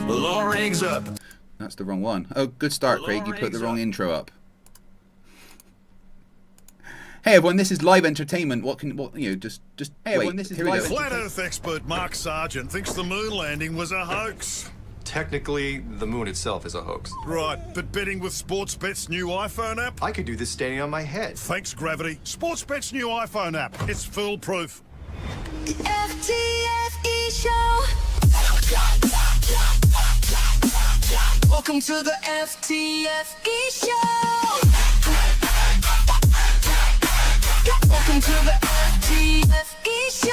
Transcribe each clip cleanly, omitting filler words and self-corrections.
Legs up. That's the wrong one. Oh, good start, Craig. You put the wrong intro up. Hey everyone, this is live entertainment. Just hey everyone, this is live. Flat Earth expert Mark Sargent thinks the moon landing was a hoax. Technically, the moon itself is a hoax. Right, but betting with Sportsbet's new iPhone app? I could do this standing on my head. Thanks, Gravity. Sportsbet's new iPhone app. It's foolproof. The FTFE show. Welcome to the FTFE show. Welcome to the FTFE show.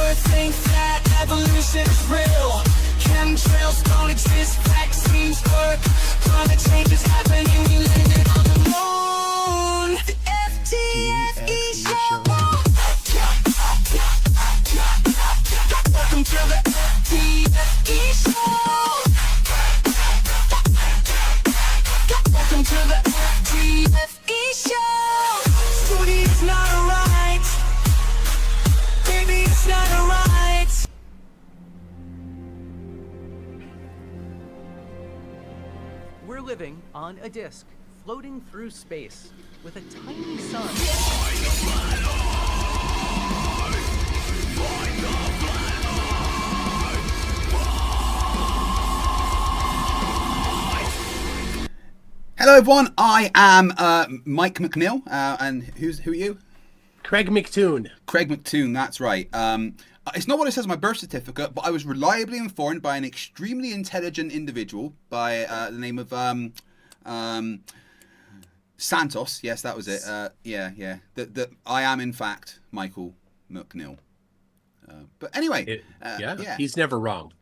Earth think that evolution is real. Chemtrails don't exist, vaccines work. Climate change is happening, we landed on the moon. The FTFE show. Welcome to the FTFE show. Welcome to the FTFE show. Spooky, it's not alright. Baby, it's not alright. We're living on a disk, floating through space, with a tiny sun. Hello everyone, I am Mike McNeil, and who are you? Kreg McToon. Kreg McToon, that's right. It's not what it says on my birth certificate, but I was reliably informed by an extremely intelligent individual by the name of Santos. Yes, that was it. Yeah. That I am in fact Michael McNeil. But anyway, yeah, he's never wrong.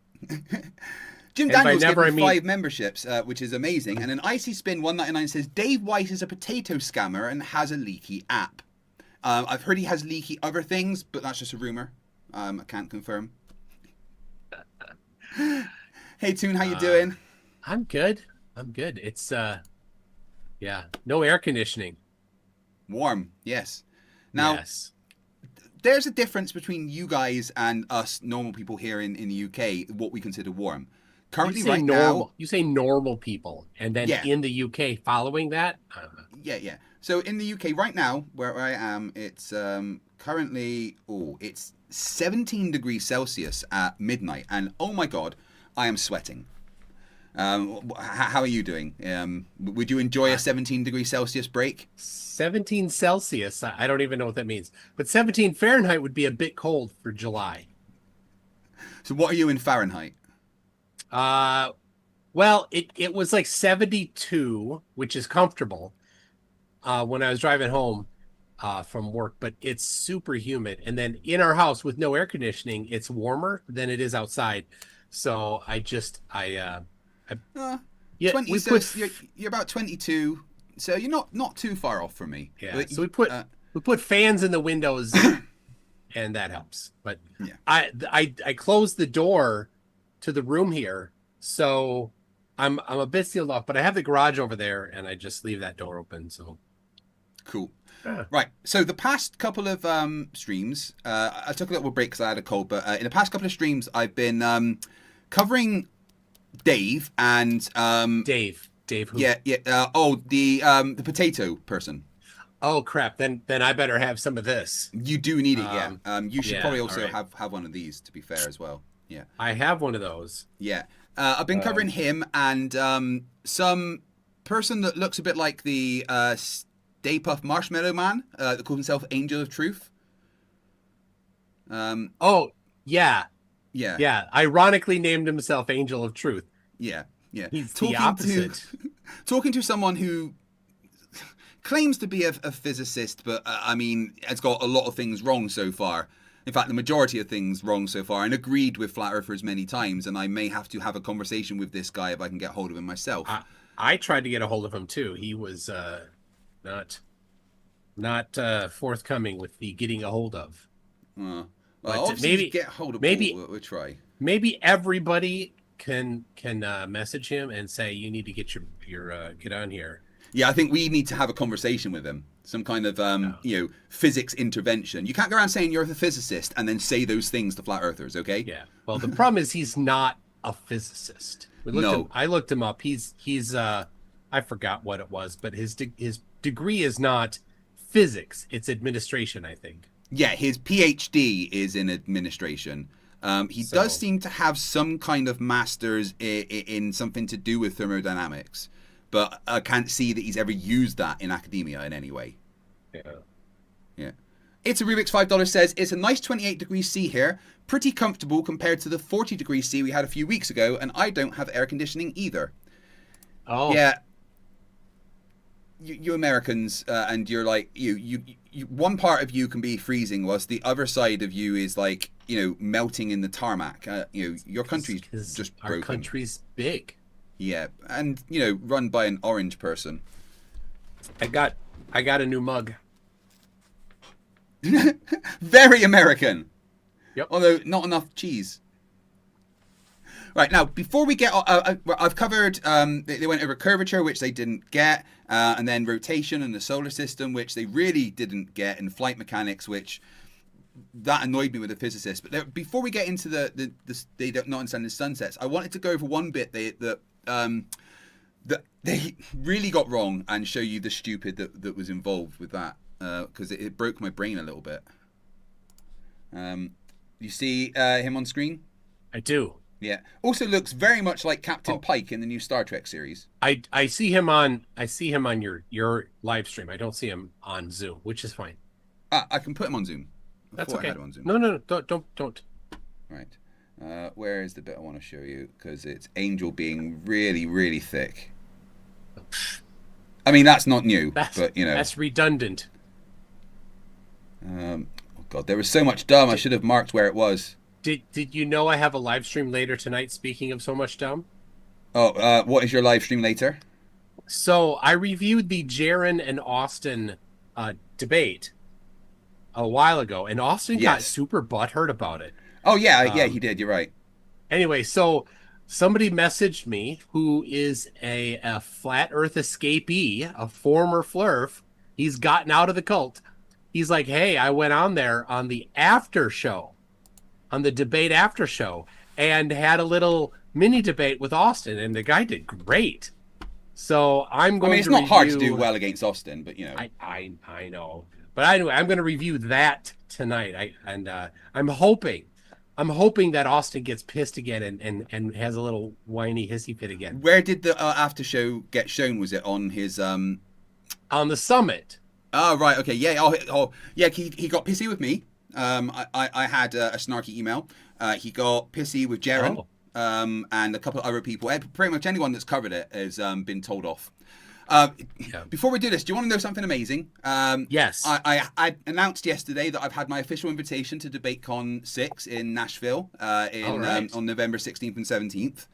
Jim Daniels gave me 5 memberships, which is amazing. And an Icy Spin 199 says, Dave Weiss is a potato scammer and has a leaky app. I've heard he has leaky other things, but that's just a rumor. I can't confirm. Hey, Toon, how you doing? I'm good. It's, no air conditioning. Warm, yes. Now, yes. There's a difference between you guys and us normal people here in the UK, what we consider warm. Currently, right now, you say normal people, and then in the UK, following that, yeah. So in the UK right now, where I am, it's currently it's 17 degrees Celsius at midnight, and oh my god, I am sweating. How are you doing? Would you enjoy a 17 degrees Celsius break? 17 Celsius, I don't even know what that means, but 17 Fahrenheit would be a bit cold for July. So what are you in Fahrenheit? Well, it was like 72, which is comfortable, when I was driving home, from work, but it's super humid. And then in our house with no air conditioning, it's warmer than it is outside. So you're about 22. So you're not too far off from me. Yeah. So we put fans in the windows and that helps. But yeah. I closed the door to the room here, so I'm a bit sealed off, but I have the garage over there and I just leave that door open. So cool. Right. So the past couple of streams, I took a little break because I had a cold, but in the past couple of streams, I've been covering Dave and Dave who? Yeah. The potato person. Oh crap! Then I better have some of this. You do need it, yeah. You should probably also have one of these, to be fair, as well. Yeah. I have one of those. Yeah. I've been covering him and some person that looks a bit like the Stay Puft Marshmallow Man that calls himself Angel of Truth. Yeah. Ironically named himself Angel of Truth. Yeah. He's the opposite. Talking to someone who claims to be a physicist, but I mean, has got a lot of things wrong so far. In fact, the majority of things wrong so far, and agreed with Flat Earthers many times. And I may have to have a conversation with this guy if I can get hold of him myself. I tried to get a hold of him too. He was not forthcoming with the getting a hold of. Well, maybe get hold of. We'll try. Maybe everybody can message him and say you need to get your get on here. Yeah, I think we need to have a conversation with him. Some kind of, physics intervention. You can't go around saying you're a physicist and then say those things to flat earthers, okay? Yeah. Well, the problem is he's not a physicist? No. I looked him up. He's I forgot what it was, but his degree is not physics. It's administration, I think. Yeah, his PhD is in administration. He does seem to have some kind of master's in something to do with thermodynamics, but I can't see that he's ever used that in academia in any way. Yeah. Yeah. It's a Rubik's $5 says, it's a nice 28 degrees C here. Pretty comfortable compared to the 40 degrees C we had a few weeks ago, and I don't have air conditioning either. Oh. Yeah. You Americans, and you're like, you one part of you can be freezing whilst the other side of you is like, melting in the tarmac. Your country's just broken. Our country's big. Yeah, and, run by an orange person. I got a new mug. Very American. Yep. Although not enough cheese. Right, now, before we get... I've covered... They went over curvature, which they didn't get, and then rotation and the solar system, which they really didn't get, and flight mechanics, which... That annoyed me with the physicist. But before we get into the they don't not understand the sunsets, I wanted to go over one bit that they really got wrong and show you the stupid that was involved with that, because it broke my brain a little bit. You see him on screen? I do. Yeah. Also looks very much like Captain Pike in the new Star Trek series. I see him on your live stream. I don't see him on Zoom, which is fine. I can put him on Zoom. That's I okay. had him on Zoom. No, don't. Right. Where is the bit I want to show you? Because it's Angel being really, really thick. I mean, that's not new, but that's redundant. Oh God, there was so much dumb. I should have marked where it was. Did you know I have a live stream later tonight? Speaking of so much dumb. Oh, what is your live stream later? So I reviewed the Jaron and Austin debate a while ago, and Austin got super butthurt about it. Oh yeah, he did. You're right. Anyway, so somebody messaged me who is a flat Earth escapee, a former Flerf. He's gotten out of the cult. He's like, hey, I went on there on the after show, on the debate after show, and had a little mini debate with Austin, and the guy did great. So I'm going to it's not hard to do well against Austin, but I know. But anyway, I'm going to review that tonight. I'm hoping that Austin gets pissed again and has a little whiny hissy fit again. Where did the after show get shown? Was it on his on the summit? Oh right, okay, yeah. Yeah. He got pissy with me. I had a snarky email. He got pissy with Jaron, and a couple of other people. Pretty much anyone that's covered it has been told off. Before we do this, do you want to know something amazing? Yes. I announced yesterday that I've had my official invitation to DebateCon 6 in Nashville on November 16th and 17th.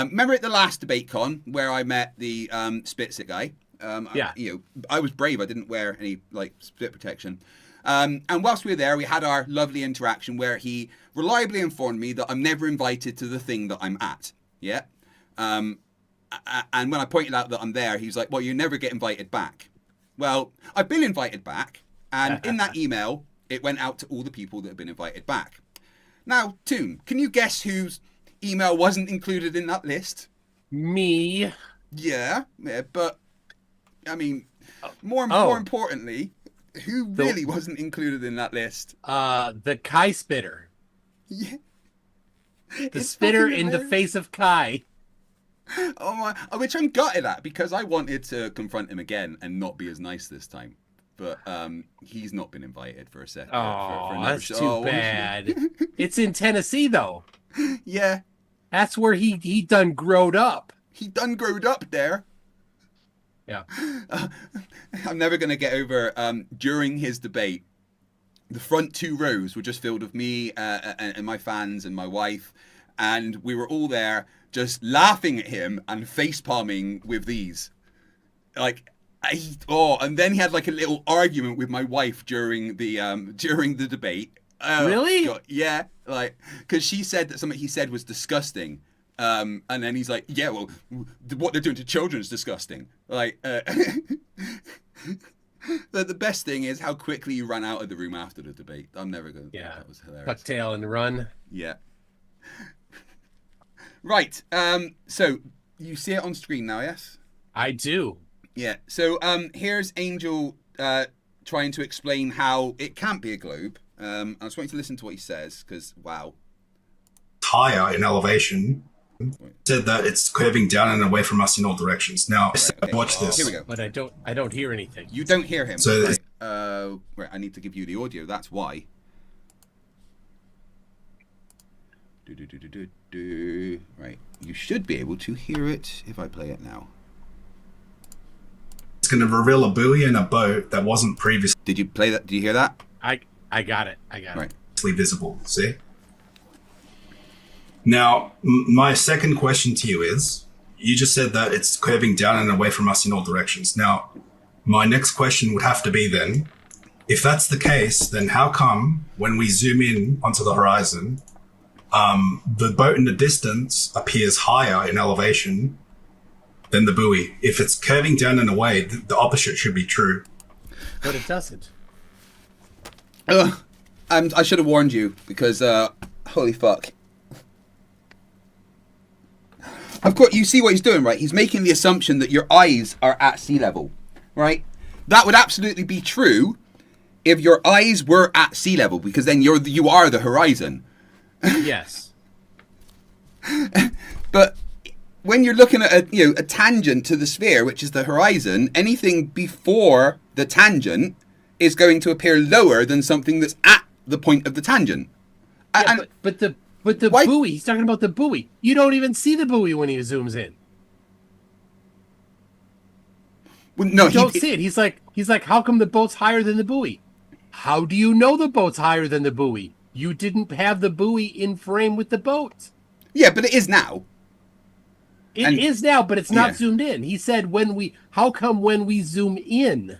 Remember at the last DebateCon where I met the Spitzer guy? I was brave. I didn't wear any spit protection. And whilst we were there, we had our lovely interaction where he reliably informed me that I'm never invited to the thing that I'm at. Yeah. And when I pointed out that I'm there, he was like, well, you never get invited back. Well, I've been invited back. And in that email, it went out to all the people that have been invited back. Now, Toon, can you guess whose email wasn't included in that list? Me. Yeah, but, I mean, more importantly, who really wasn't included in that list? The Kai spitter. Yeah. The spitter in the face of Kai. Oh my! Which I'm gutted at because I wanted to confront him again and not be as nice this time, but he's not been invited for a second. Oh, for another that's show. too bad. It's in Tennessee though. Yeah, that's where he done growed up. He done growed up there. Yeah. I'm never gonna get over during his debate. The front two rows were just filled with me and my fans and my wife, and we were all there just laughing at him and face palming with these. And then he had like a little argument with my wife during the debate. Really? God, yeah, because she said that something he said was disgusting. And then he's like, yeah, well, what they're doing to children is disgusting. The best thing is how quickly you ran out of the room after the debate. I'm never going to. Yeah. That was hilarious. Tuck tail and run. Yeah. Right. So you see it on screen now, yes? I do. Yeah. So here's Angel trying to explain how it can't be a globe. I just want you to listen to what he says because wow. Higher in elevation. Said that it's curving down and away from us in all directions. Now, okay. watch this. Here we go. But I don't hear anything. You don't hear him. So- right. Right. I need to give you the audio. That's why. Right. You should be able to hear it if I play it now. It's going to reveal a buoy and a boat that wasn't previously Did you play that? Did you hear that? I got it. Right. visible. See? Now, my second question to you is, you just said that it's curving down and away from us in all directions. Now, my next question would have to be then, if that's the case, then how come when we zoom in onto the horizon, the boat in the distance appears higher in elevation than the buoy? If it's curving down and away, the opposite should be true. But it doesn't. I should have warned you because, holy fuck. Of course, you see what he's doing, right? He's making the assumption that your eyes are at sea level, right? That would absolutely be true if your eyes were at sea level, because then you are the horizon. Yes. But when you're looking at a tangent to the sphere, which is the horizon, anything before the tangent is going to appear lower than something that's at the point of the tangent. Yeah, but the Why- buoy. He's talking about the buoy. You don't even see the buoy when he zooms in. Well, no, You don't see it. He's like, how come the boat's higher than the buoy? How do you know the boat's higher than the buoy? You didn't have the buoy in frame with the boat. Yeah, but it is now. It is now, but it's not Yeah. zoomed in. He said how come when we zoom in,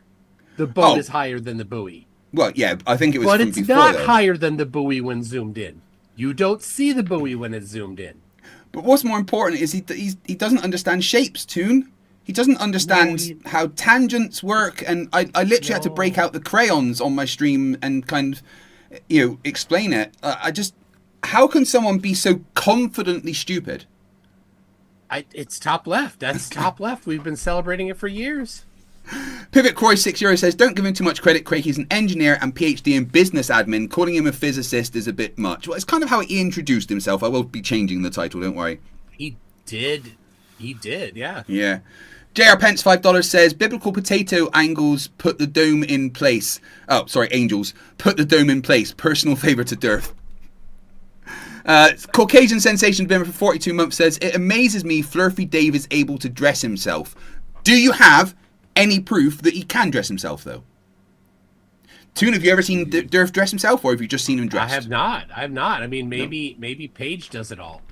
the boat Oh. is higher than the buoy? Well, yeah, I think it was But from it's before, not though. higher than the buoy when zoomed in. You don't see the buoy when it's zoomed in. But what's more important is he doesn't understand shapes, Toon. He doesn't understand how tangents work, and I literally had to break out the crayons on my stream and kind of, explain it. How can someone be so confidently stupid? It's top left. That's top left. We've been celebrating it for years. Pivot Croy €6 says, don't give him too much credit, Craig. He's an engineer and PhD in business admin. Calling him a physicist is a bit much. Well, it's kind of how he introduced himself. I will be changing the title, don't worry. He did, yeah. Yeah. JR Pence $5 says, biblical potato angles put the dome in place. Oh, sorry, angels. Put the dome in place. Personal favour to DiRTH. Caucasian Sensation Bimmer for 42 months says, it amazes me Flerfy Dave is able to dress himself. Do you have any proof that he can dress himself, though? Toon, have you ever seen DiRTH dress himself, or have you just seen him dressed? I have not. I mean, maybe Paige does it all.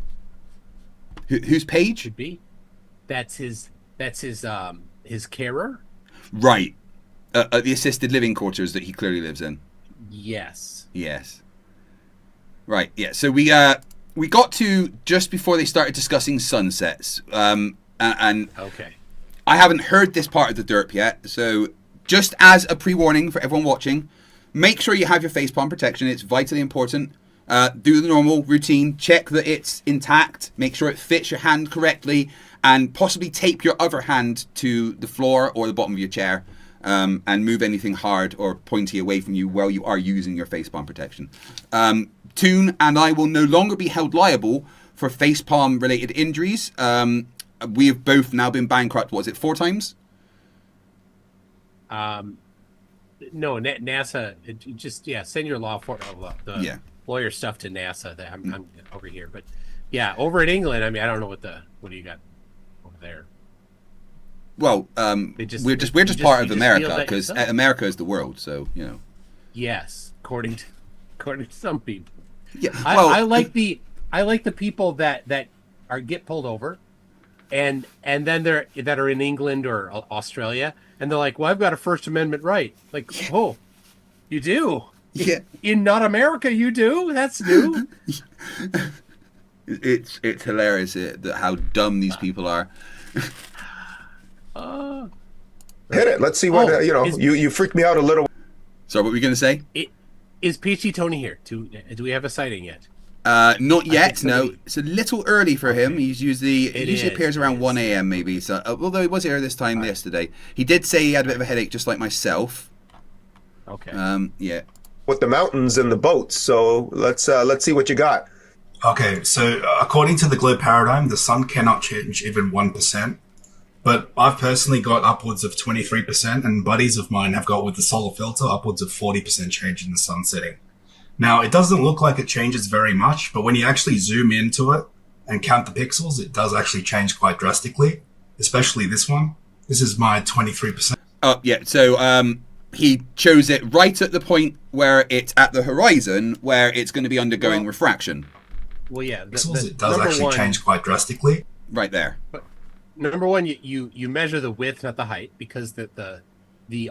Who's Paige? Could be. That's his carer. Right. At the assisted living quarters that he clearly lives in. Yes. Yes. Right. Yeah. So we got to just before they started discussing sunsets. And Okay. I haven't heard this part of the DiRTH yet. So just as a pre-warning for everyone watching, make sure you have your facepalm protection. It's vitally important. Do the normal routine. Check that it's intact. Make sure it fits your hand correctly, and possibly tape your other hand to the floor or the bottom of your chair, and move anything hard or pointy away from you while you are using your facepalm protection. Toon and I will no longer be held liable for facepalm related injuries. We have both now been bankrupt. What is it, 4 times? No, NASA. Send your the lawyer stuff to NASA. That I'm over here, but yeah, over in England. I mean, I don't know what do you got over there? Well, we're just part of America, because yourself. America is the world. So Yes, according to some people. Yeah. I like the people that get pulled over, and then that are in England or Australia, and they're like, well, I've got a First Amendment right. Like, oh, you do? Yeah. In not America, you do? That's new. It's hilarious how dumb these people are. Hit it. Let's see what you freaked me out a little. So what were we going to say? Is Peachy Tony here? Do we have a sighting yet? Not yet. so No, we- it's a little early for him. Okay. He's usually It appears is, around it 1 is. a.m. maybe. So although he was here this time yesterday, he did say he had a bit of a headache, just like myself. Okay. Yeah. With the mountains and the boats. So let's see what you got. Okay, so according to the globe paradigm, the sun cannot change even 1%. But I've personally got upwards of 23%, and buddies of mine have got with the solar filter upwards of 40% change in the sun setting. Now, it doesn't look like it changes very much, but when you actually zoom into it and count the pixels, it does actually change quite drastically, especially this one. This is my 23%. Oh, yeah. So he chose it right at the point where it's at the horizon, where it's going to be undergoing refraction. Well, yeah. Pixels, it does number actually one- change quite drastically. Right there. Number one, you measure the width, not the height, because the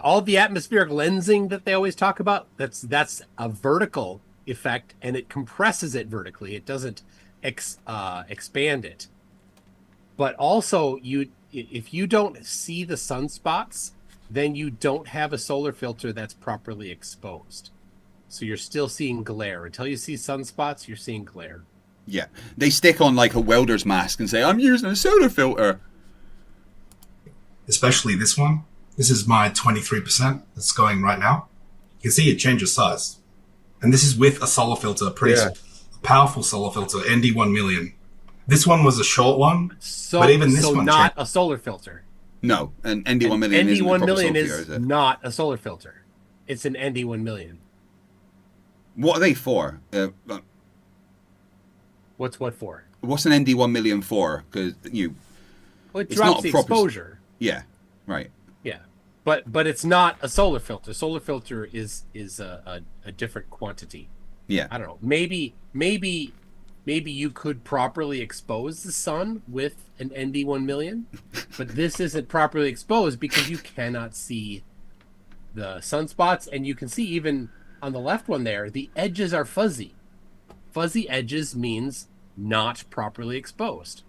all the atmospheric lensing that they always talk about, that's a vertical effect, and it compresses it vertically. It doesn't expand it. But also, if you don't see the sunspots, then you don't have a solar filter that's properly exposed. So you're still seeing glare. Until you see sunspots, you're seeing glare. Yeah. They stick on like a welder's mask and say, "I'm using a solar filter." Especially this one. This is my 23% that's going right now. You can see it changes size. And this is with a solar filter, Yeah. powerful solar filter, ND1 million. This one was a short one, So, but even this so one not changed. a solar filter. No, an ND1 million isn't a ND1 proper million solar is filter, is it? not a solar filter. It's an ND1 million. What are they for? What's what for? What's an ND1 million for? Because Well, it It's not drops the proper- exposure. yeah, right. Yeah, but it's not a solar filter. Solar filter is a different quantity. Yeah. I don't know. Maybe you could properly expose the sun with an ND1 million, but this isn't properly exposed because you cannot see the sunspots, and you can see even on the left one there, the edges are fuzzy. Fuzzy edges means not properly exposed.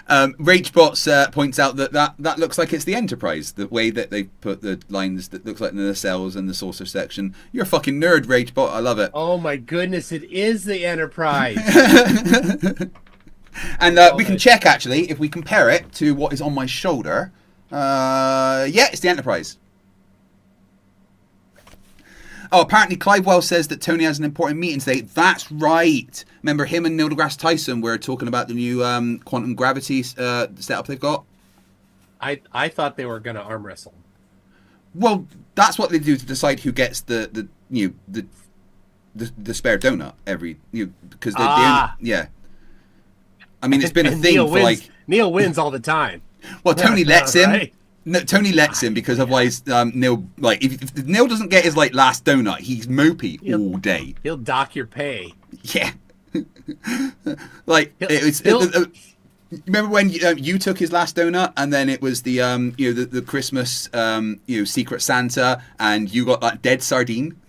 Rachbots points out that looks like it's the Enterprise, the way that they put the lines that looks like the nacelles and the saucer section. You're a fucking nerd, Rachbot. I love it. Oh my goodness, it is the Enterprise. And we can check, actually, if we compare it to what is on my shoulder. Yeah, it's the Enterprise. Oh, apparently Clivewell says that Tony has an important meeting today. That's right. Remember him and Neil deGrasse Tyson were talking about the new quantum gravity setup they've got? I thought they were going to arm wrestle. Well, that's what they do to decide who gets the spare donut every because yeah. I mean, it's been a And thing Neil for wins, like Neil wins all the time. well, Tony lets him. Right. No, Tony lets him because otherwise Neil like if Neil doesn't get his like last donut, he's mopey all day. He'll dock your pay. Yeah. Like remember when you took his last donut and then it was the the Christmas Secret Santa and you got that dead sardine?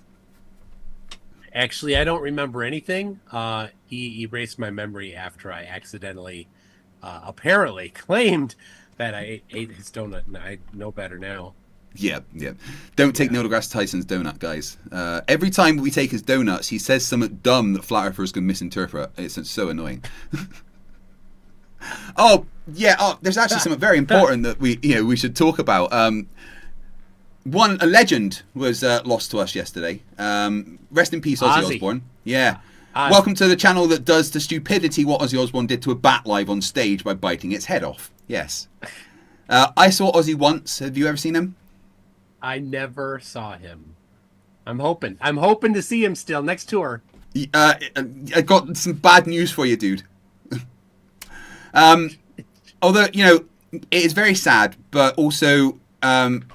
Actually, I don't remember anything. He erased my memory after I accidentally, apparently, claimed that I ate his donut, and I know better now. Yeah. Don't take Neil deGrasse Tyson's donut, guys. Every time we take his donuts, he says something dumb that flat earthers can misinterpret. It's so annoying. There's actually something very important that we should talk about. A legend was lost to us yesterday. Rest in peace, Ozzy Osbourne. Yeah. Welcome to the channel that does to stupidity what Ozzy Osbourne did to a bat live on stage by biting its head off. Yes. I saw Ozzy once. Have you ever seen him? I never saw him. I'm hoping to see him still next tour. I got some bad news for you, dude. Although, it is very sad, but also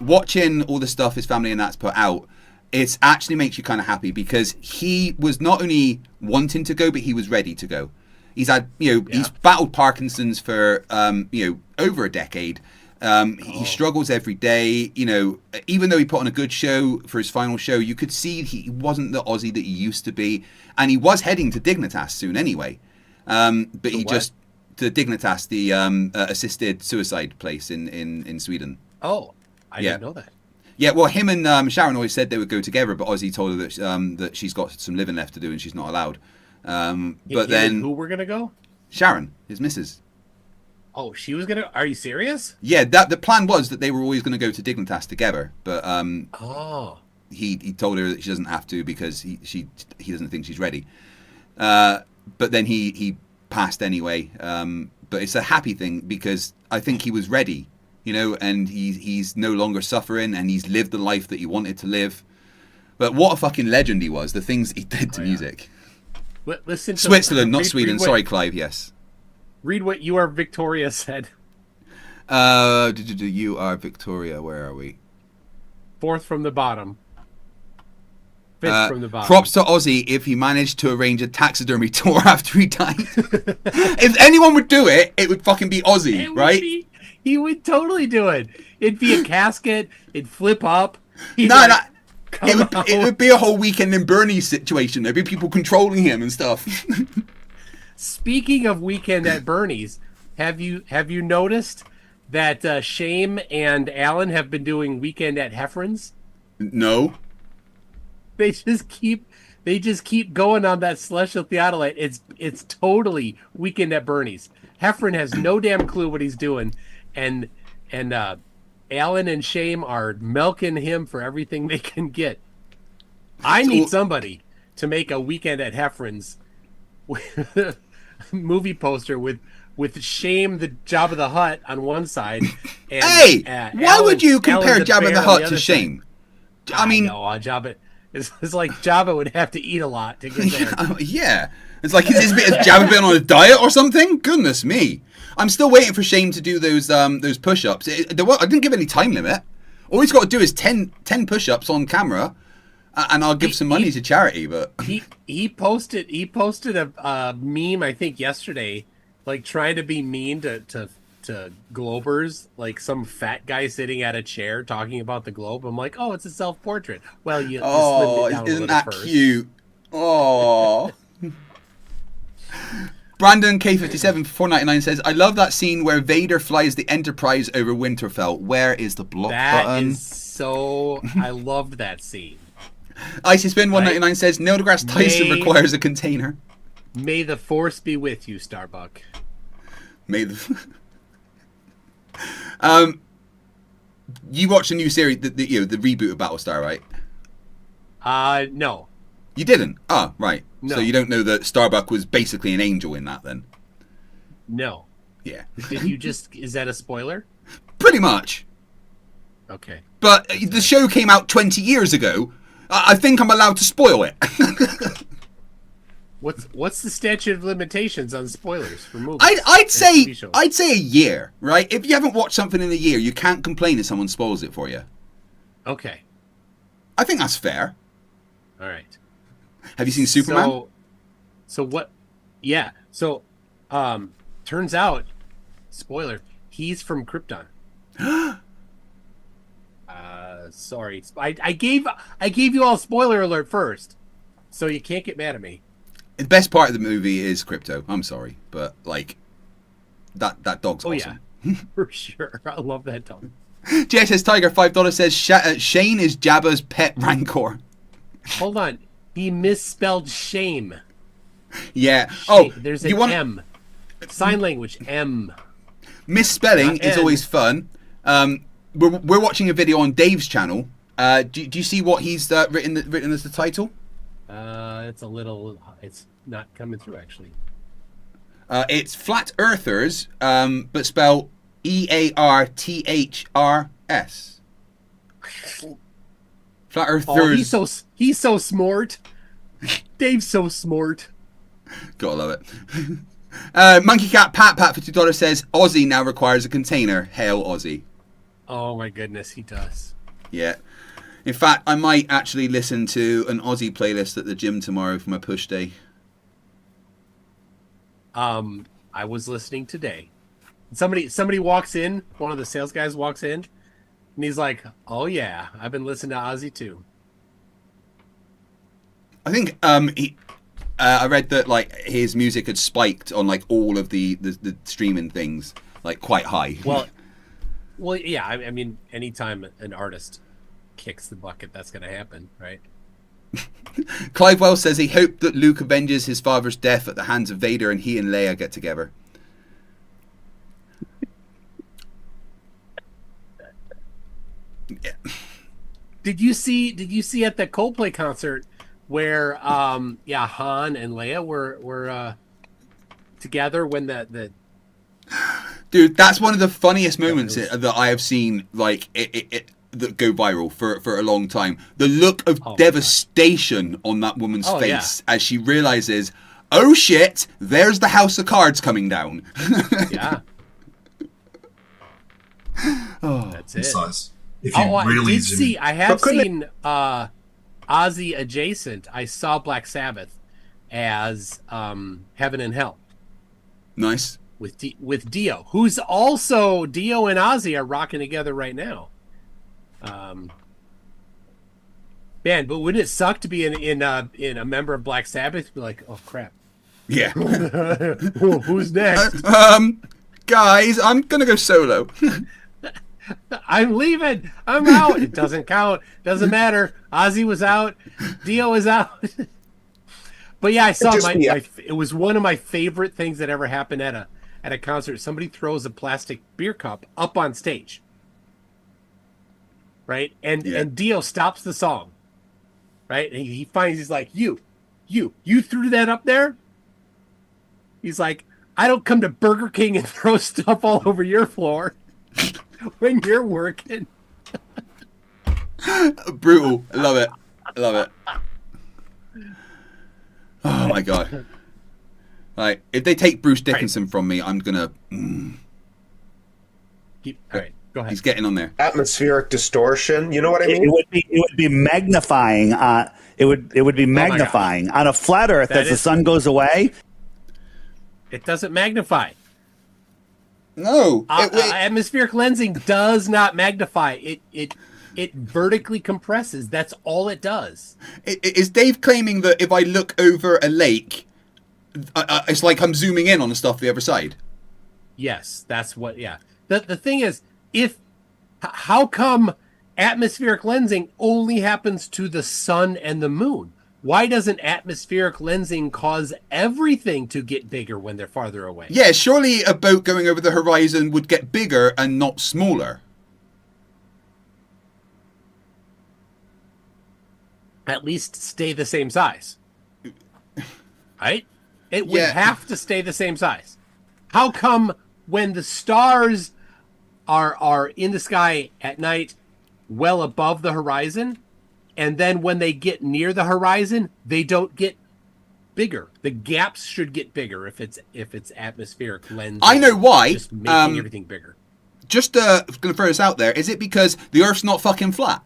watching all the stuff his family and that's put out, it actually makes you kind of happy because he was not only wanting to go, but he was ready to go. He's had, he's battled Parkinson's for, over a decade. He struggles every day. Even though he put on a good show for his final show, you could see he wasn't the Aussie that he used to be, and he was heading to Dignitas soon anyway. But he just to Dignitas, the assisted suicide place in Sweden. Oh, I didn't know that. Yeah, well, him and Sharon always said they would go together, but Ozzy told her that that she's got some living left to do and she's not allowed. But then who we're gonna go? Sharon, his missus. Oh, she was gonna. Are you serious? Yeah, the plan was that they were always going to go to Dignitas together, but he told her that she doesn't have to because he doesn't think she's ready. But then he passed anyway. But it's a happy thing because I think he was ready, you know, and he's no longer suffering and he's lived the life that he wanted to live. But what a fucking legend he was! The things he did to music. Listen, to Switzerland, not Sweden. Sorry, Clive. Yes. Read what You Are Victoria said. You Are Victoria. Where are we? Fourth from the bottom. Fifth from the bottom. Props to Ozzy if he managed to arrange a taxidermy tour after he died. If anyone would do it, it would fucking be Ozzy, right? He would totally do it. It'd be a casket. It'd flip up. It would be a whole Weekend in Bernie's situation. There'd be people controlling him and stuff. Speaking of Weekend at Bernie's, have you noticed that Shame and Alan have been doing Weekend at Heffron's? No. They just keep going on that celestial theodolite. It's totally Weekend at Bernie's. Heffron has no damn clue what he's doing, and Alan and Shame are milking him for everything they can get. I need somebody to make a Weekend at Heffron's movie poster with Shame the Jabba the Hutt on one side. And, hey, why would you compare Jabba the Hutt to Shame? I mean, Jabba. It's like Jabba would have to eat a lot to get there. Yeah. It's like, is Jabba been on a diet or something? Goodness me. I'm still waiting for Shane to do those push-ups. I didn't give any time limit. All he's got to do is 10 push-ups on camera, and I'll give some money to charity. But he posted a meme, I think yesterday, like trying to be mean to Globers, like some fat guy sitting at a chair talking about the globe. I'm like, oh, it's a self-portrait. Well, you slimmed it down isn't a that first. cute? Oh. Brandon K57 for $4.99 says, I love that scene where Vader flies the Enterprise over Winterfell. Where is the block button? I loved that scene. Icy Spin 199 says, Neil deGrasse Tyson requires a container. May the Force be with you, Starbuck. May the... You watched a new series, the reboot of Battlestar, right? No. You didn't? Oh, right. No. So you don't know that Starbuck was basically an angel in that, then? No. Yeah. Did you is that a spoiler? Pretty much. Okay. But the show came out 20 years ago. I think I'm allowed to spoil it. What's the statute of limitations on spoilers for movies? I'd say a year, right? If you haven't watched something in a year, you can't complain if someone spoils it for you. Okay. I think that's fair. All right. Have you seen Superman? So what? Yeah. So, turns out, spoiler, he's from Krypton. Sorry, I gave you all spoiler alert first, so you can't get mad at me. The best part of the movie is Crypto. I'm sorry, but like that dog's awesome. Yeah, for sure. I love that dog. JSS Tiger $5 says Shane is Jabba's pet rancor. Hold on, he misspelled shame. Yeah. Shame. There's an M. Sign language M. Misspelling is always fun. We're watching a video on Dave's channel. Do you see what he's written as the title? It's not coming through actually. It's Flat Earthers, but spelled EARTHRS. Flat Earthers. Oh, he's so smart. Dave's so smart. Gotta love it. Monkey Cat Pat for $2 says Aussie now requires a container. Hail Aussie. Oh my goodness, he does. Yeah. In fact, I might actually listen to an Aussie playlist at the gym tomorrow for my push day. I was listening today. Somebody walks in, one of the sales guys walks in, and he's like, "Oh yeah, I've been listening to Ozzy too." I think I read that like his music had spiked on like all of the streaming things, like quite high. Well, yeah. I mean, anytime an artist kicks the bucket, that's going to happen, right? Clive Wells says he hoped that Luke avenges his father's death at the hands of Vader and he and Leia get together. Yeah. Did you see at the Coldplay concert where Han and Leia were together when the Dude, that's one of the funniest moments that I have seen, like that go viral for a long time. The look of devastation on that woman's face as she realizes, oh shit, there's the House of Cards coming down. Yeah. That's it. Size. If you really zoom in. I have seen Ozzy adjacent. I saw Black Sabbath as Heaven and Hell. Nice. With Dio, who's also Dio and Ozzy are rocking together right now. Man, but wouldn't it suck to be in a member of Black Sabbath? Be like, oh crap. Yeah. Who's next? Guys, I'm gonna go solo. I'm leaving. I'm out. It doesn't count. Doesn't matter. Ozzy was out. Dio was out. But yeah, I saw it was one of my favorite things that ever happened at a concert. Somebody throws a plastic beer cup up on stage. Right? And Dio stops the song. Right? And he finds, he's like, you threw that up there? He's like, I don't come to Burger King and throw stuff all over your floor when you're working. Brutal. I love it. I love it. Oh my god. Like, if they take Bruce Dickinson from me, I'm gonna All right, go ahead. He's getting on there. Atmospheric distortion. You know what I mean? It would be magnifying. It would be magnifying on a flat Earth as the sun goes away. It doesn't magnify. No, atmospheric lensing does not magnify. It vertically compresses. That's all it does. Is Dave claiming that if I look over a lake, it's like I'm zooming in on the stuff the other side? Yes, that's what. Yeah. The thing is, how come atmospheric lensing only happens to the sun and the moon? Why doesn't atmospheric lensing cause everything to get bigger when they're farther away? Yeah, surely a boat going over the horizon would get bigger and not smaller. At least stay the same size. Right? It would have to stay the same size. How come when the stars are in the sky at night well above the horizon, and then when they get near the horizon, they don't get bigger? The gaps should get bigger if it's atmospheric lensing. I know why. Just making everything bigger. Just going to throw this out there. Is it because the Earth's not fucking flat?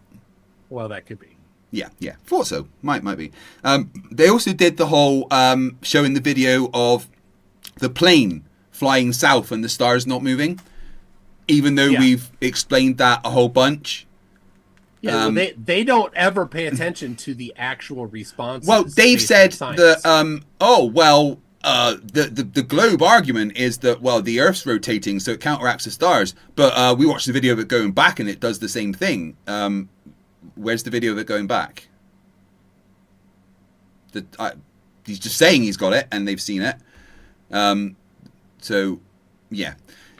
Well, that could be. Yeah. Thought so. Might be. They also did the whole showing the video of the plane flying south and the stars not moving, even though we've explained that a whole bunch. Yeah, well, they don't ever pay attention to the actual responses. Well, Dave said that. The globe argument is that the Earth's rotating, so it counteracts the stars. But we watched the video of it going back, and it does the same thing. Where's the video of it going back? He's just saying he's got it, and they've seen it. So, yeah,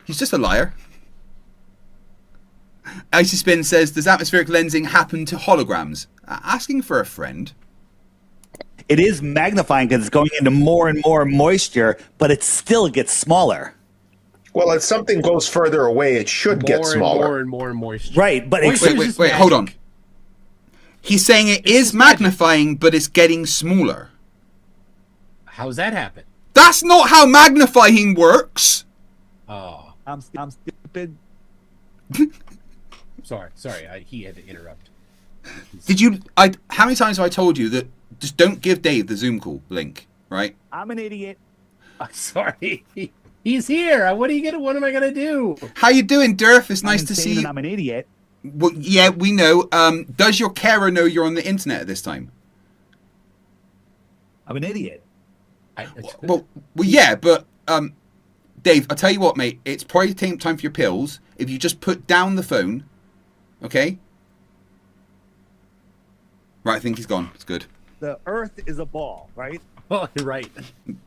he's just a liar. Icy Spin says, does atmospheric lensing happen to holograms? Asking for a friend. It is magnifying because it's going into more and more moisture, but it still gets smaller. Well, as something goes further away, it should get smaller. And more moisture. Right, but wait, hold on. He's saying it is magnifying, but it's getting smaller. How's that happen? That's not how magnifying works. Oh, I'm stupid. Sorry. He had to interrupt. Did you? How many times have I told you that just don't give Dave the Zoom call link? Right? I'm an idiot. I'm sorry. He's here. What am I gonna do? How you doing, DiRTH? It's nice to see you. I'm an idiot. Well, yeah, we know. Does your carer know you're on the internet at this time? I'm an idiot. Well, yeah, but Dave, I'll tell you what, mate. It's probably time for your pills. If you just put down the phone, okay? Right, I think he's gone. It's good. The Earth is a ball, right? Oh, you're right.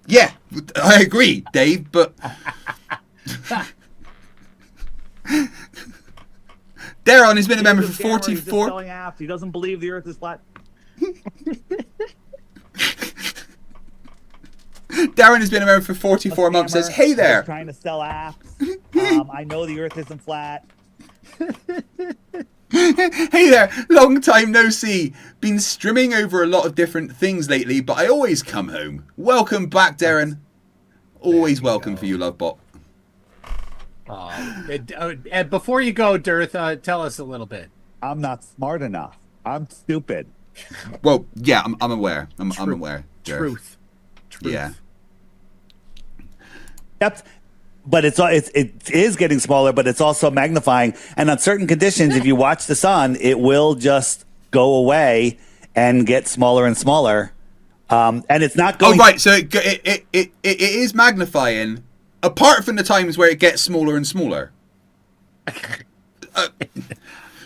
Yeah, I agree, Dave, but... Darren has been a member for He's just 44... selling apps. He doesn't believe the Earth is flat. Darren has been a member for 44 months, says, hey I'm there. just trying to sell apps. I know the Earth isn't flat. Hey there, long time no see. Been streaming over a lot of different things lately, but I always come home. Welcome back, Darren. Always welcome for you, Lovebot. And before you go, DiRTH, tell us a little bit. I'm not smart enough. I'm stupid. Well, yeah, I'm aware. I'm aware. Darren. Truth. Yeah. Yep. But it is getting smaller, but it's also magnifying. And on certain conditions, if you watch the sun, it will just go away and get smaller and smaller. And it's not going. Oh, right. So it is magnifying, apart from the times where it gets smaller and smaller.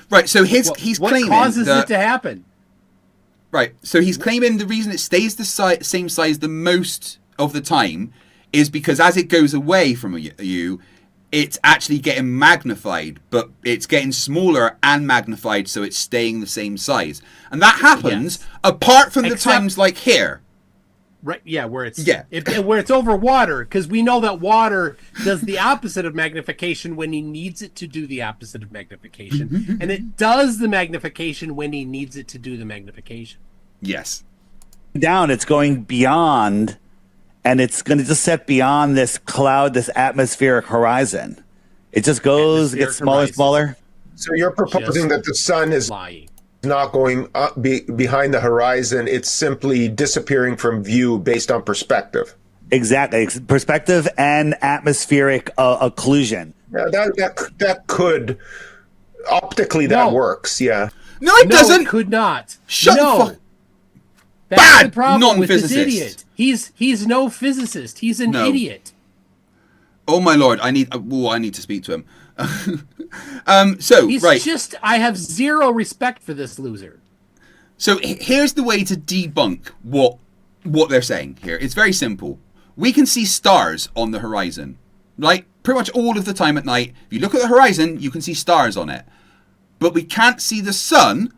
Right. So he's claiming what causes that, it to happen? Right. So he's claiming the reason it stays the same size the most of the time is because as it goes away from you, it's actually getting magnified, but it's getting smaller and magnified, so it's staying the same size. And that happens apart from the times like here. Right, yeah, where it's where it's over water, because we know that water does the opposite of magnification when he needs it to do the opposite of magnification, and it does the magnification when he needs it to do the magnification. Yes. Down, it's going beyond, and it's going to just set beyond this cloud, this atmospheric horizon. It just goes, gets smaller and smaller. So you're proposing that the sun is not going up behind the horizon. It's simply disappearing from view based on perspective. Exactly. Perspective and atmospheric occlusion. Yeah, that could, optically, that works, yeah. No, it doesn't. It could not. Shut the fuck. That's Bad the problem with this non-physicist. idiot. He's no physicist. He's an idiot. Oh my lord! I need to speak to him. He's right. I have zero respect for this loser. So here's the way to debunk what they're saying here. It's very simple. We can see stars on the horizon, right? Pretty much all of the time at night. If you look at the horizon, you can see stars on it. But we can't see the sun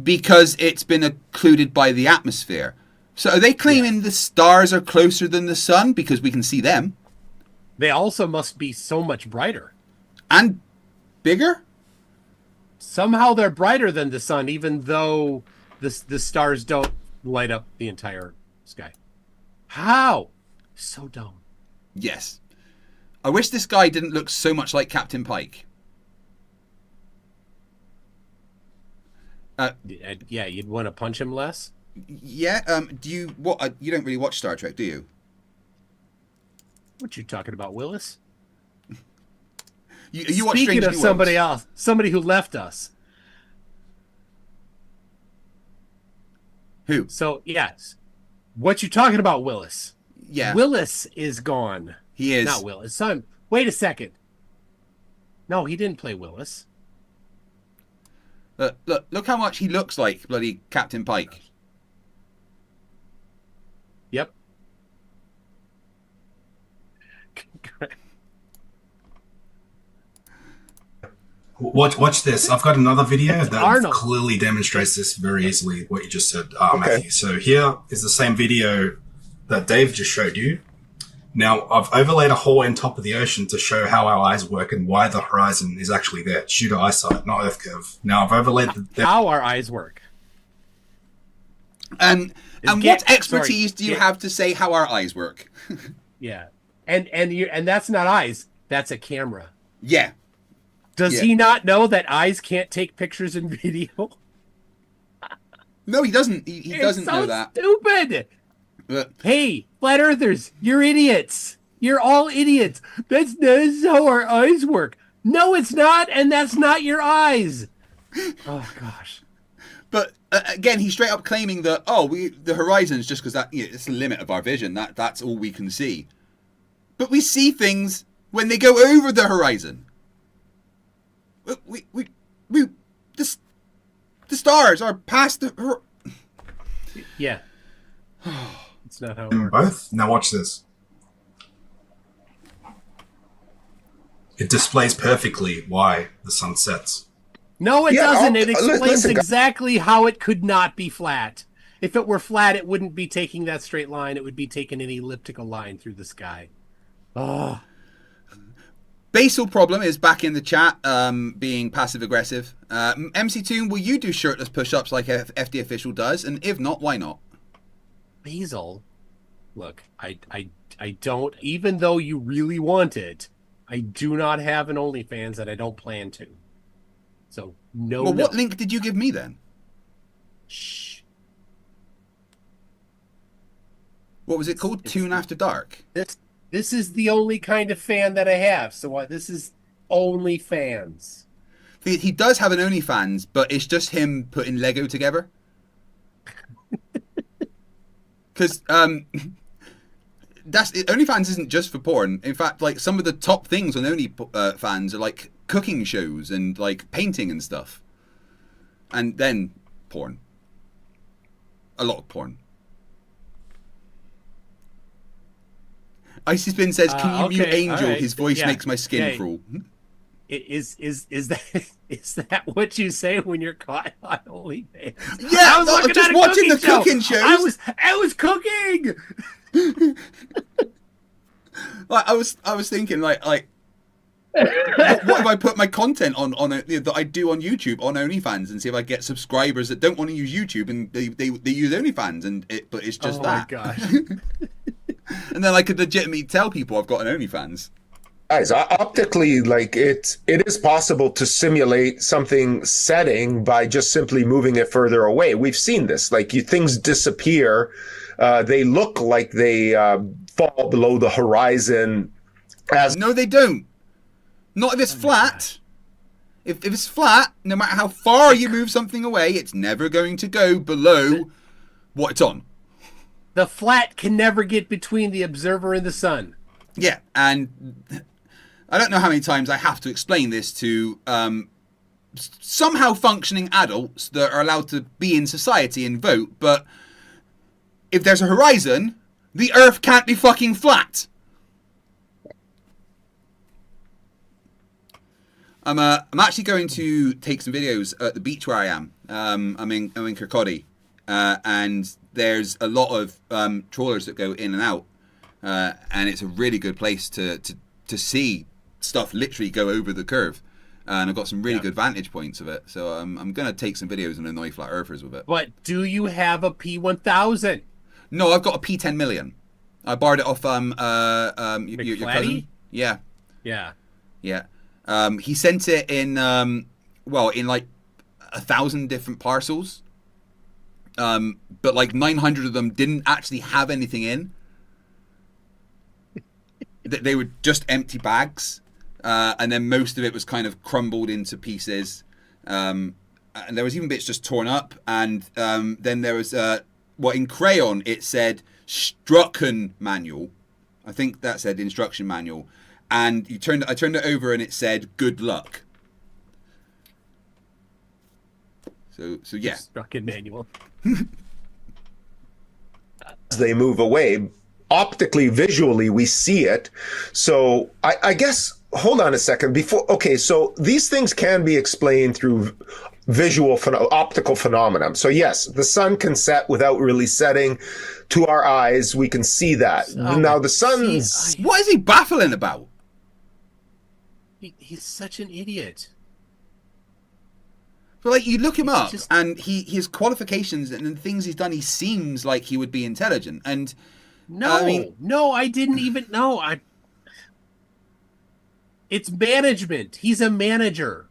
because it's been occluded by the atmosphere. So are they claiming the stars are closer than the sun because we can see them? They also must be so much brighter. And bigger? Somehow they're brighter than the sun, even though the stars don't light up the entire sky. How? So dumb. Yes. I wish this guy didn't look so much like Captain Pike. Yeah, you'd want to punch him less? Yeah, you don't really watch Star Trek, do you? What you talking about, Willis? You watch Speaking Strange of New somebody Worlds. else, somebody who left us. Who? So, yes. What you talking about, Willis? Yeah. Willis is gone. He is. Not Willis. Son, wait a second. No, he didn't play Willis. Look how much he looks like bloody Captain Pike. Yep. Watch this. I've got another video that Arnold. clearly demonstrates this very easily, what you just said, Matthew. So here is the same video that Dave just showed you. Now, I've overlaid a hole in top of the ocean to show how our eyes work and why the horizon is actually there. It's due to eyesight, not Earth curve. Now, I've overlaid how our eyes work. And what expertise do you have to say how our eyes work? Yeah. And that's not eyes. That's a camera. Yeah. Does he not know that eyes can't take pictures and video? No, he doesn't. He doesn't so know that. Stupid. Hey, flat earthers, you're idiots. You're all idiots. That's how our eyes work. No, it's not, and that's not your eyes. Oh gosh. But again, he's straight up claiming that the horizon's just because it's the limit of our vision. That's all we can see. But we see things when they go over the horizon. The stars are past the Yeah. It's not how it them works. both. Now watch this. It displays perfectly why the sun sets. No, it Yeah, doesn't. It listen, explains guys. exactly how it could not be flat. If it were flat, it wouldn't be taking that straight line. It would be taking an elliptical line through the sky. Oh. Basil Problem is back in the chat, being passive aggressive. MC Toon, will you do shirtless push-ups like FD Official does? And if not, why not? Basil, look, I don't, even though you really want it, I do not have an OnlyFans and I don't plan to. So, no. Well, what link did you give me then? Shh. What was it called? Toon After Dark? This is the only kind of fan that I have. So this is OnlyFans. He does have an OnlyFans, but it's just him putting Lego together. Because OnlyFans isn't just for porn. In fact, like some of the top things on OnlyFans are like cooking shows and like painting and stuff, and then porn. A lot of porn. Icy Spin says, "Can you mute Angel? Right. His voice makes my skin crawl." Is that what you say when you're caught on OnlyFans? Yeah, I was just watching the cooking shows. I was cooking. Like I was thinking like what if I put my content on that I do on YouTube on OnlyFans and see if I get subscribers that don't want to use YouTube and they use OnlyFans but it's just that. Oh my gosh. And then I could legitimately tell people I've got an OnlyFans. Guys, optically, like it is possible to simulate something setting by just simply moving it further away. We've seen this. Like things disappear. They look like they fall below the horizon. No, they don't. Not if it's flat. If it's flat, no matter how far you move something away, it's never going to go below what it's on. The flat can never get between the observer and the sun. Yeah, and I don't know how many times I have to explain this to somehow functioning adults that are allowed to be in society and vote, but if there's a horizon, the Earth can't be fucking flat. I'm actually going to take some videos at the beach where I am. I'm in Kirkcaldy, and there's a lot of trawlers that go in and out, and it's a really good place to see stuff literally go over the curve. And I've got some really good vantage points of it, so I'm going to take some videos and annoy flat earthers with it. But do you have a P1000? No, I've got a P10 million. I borrowed it off your cousin. Yeah. Yeah. Yeah. He sent it in in like 1,000 different parcels. But like 900 of them didn't actually have anything in. They were just empty bags. And then most of it was kind of crumbled into pieces. And there was even bits just torn up. And then there was, in crayon, it said Strucken manual. I think that said instruction manual. And I turned it over and it said good luck. So yeah. Strucken manual. As they move away, optically, visually, we see it. So I guess, hold on a second. So these things can be explained through visual, optical phenomena. So yes, the sun can set without really setting. To our eyes, we can see that. Now the sun's... What is he baffling about? He's such an idiot. But like, you look him up, and his qualifications and the things he's done, he seems like he would be intelligent. And I didn't even know. It's management. He's a manager.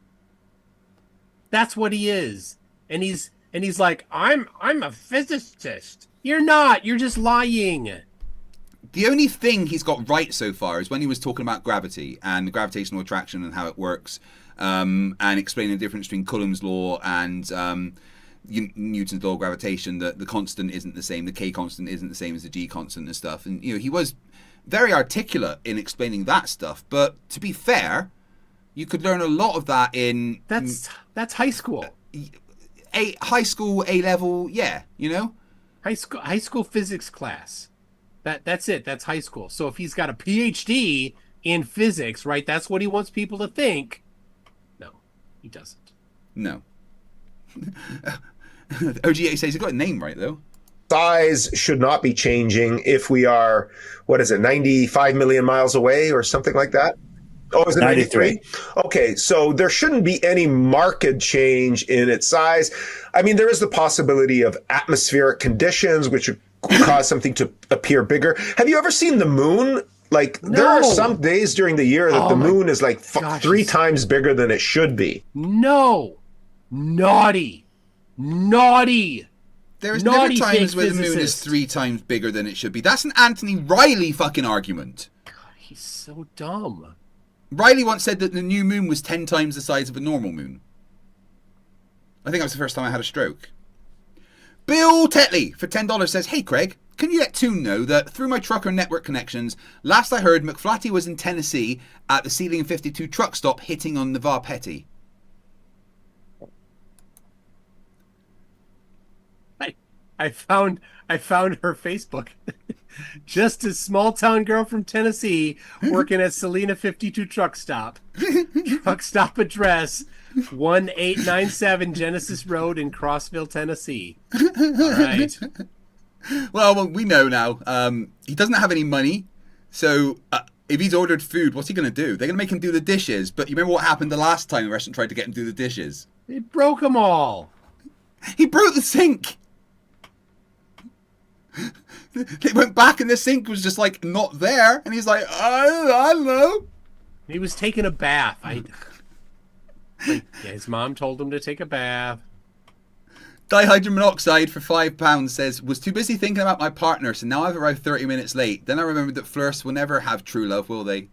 That's what he is. And he's like, I'm a physicist. You're not. You're just lying. The only thing he's got right so far is when he was talking about gravity and gravitational attraction and how it works, and explaining the difference between Coulomb's law and Newton's law of gravitation. That the constant isn't the same, the K constant isn't the same as the G constant and stuff. And he was very articulate in explaining that stuff. But to be fair, you could learn a lot of that in that's high school. High school, A level, yeah, high school physics class. That's it. That's high school. So if he's got a PhD in physics, right? That's what he wants people to think. No, he doesn't. No. OG8 says he got a name right though. Size should not be changing if we are, 95 million miles away or something like that? Oh, is it 93? Okay, so there shouldn't be any marked change in its size. I mean, there is the possibility of atmospheric conditions, which would cause something to appear bigger. Have you ever seen the moon? Like, there are some days during the year that the moon is like 3 times bigger than it should be. No. Naughty. There's Naughty never times fake where the moon is physicist. 3 times bigger than it should be. That's an Anthony Riley fucking argument. God, he's so dumb. Riley once said that the new moon was 10 times the size of a normal moon. I think that was the first time I had a stroke. Bill Tetley for $10 says, "Hey Craig, can you let Toon know that through my trucker network connections, last I heard McFlatty was in Tennessee at the Ceiling 52 truck stop hitting on Navarre Petty." I found her Facebook. Just a small town girl from Tennessee working at Selena 52 truck stop. Truck stop address 1897 Genesis Road in Crossville, Tennessee. All right. Well, we know now. He doesn't have any money, so if he's ordered food, what's he going to do? They're going to make him do the dishes. But you remember what happened the last time the restaurant tried to get him to do the dishes? They broke them all. He broke the sink. They went back and the sink was just like not there, and he's like, I don't know. He was taking a bath. His mom told him to take a bath. Dihydrogen monoxide for £5 says, "Was too busy thinking about my partner, so now I've arrived 30 minutes late. Then I remembered that Flerfs will never have true love, will they?"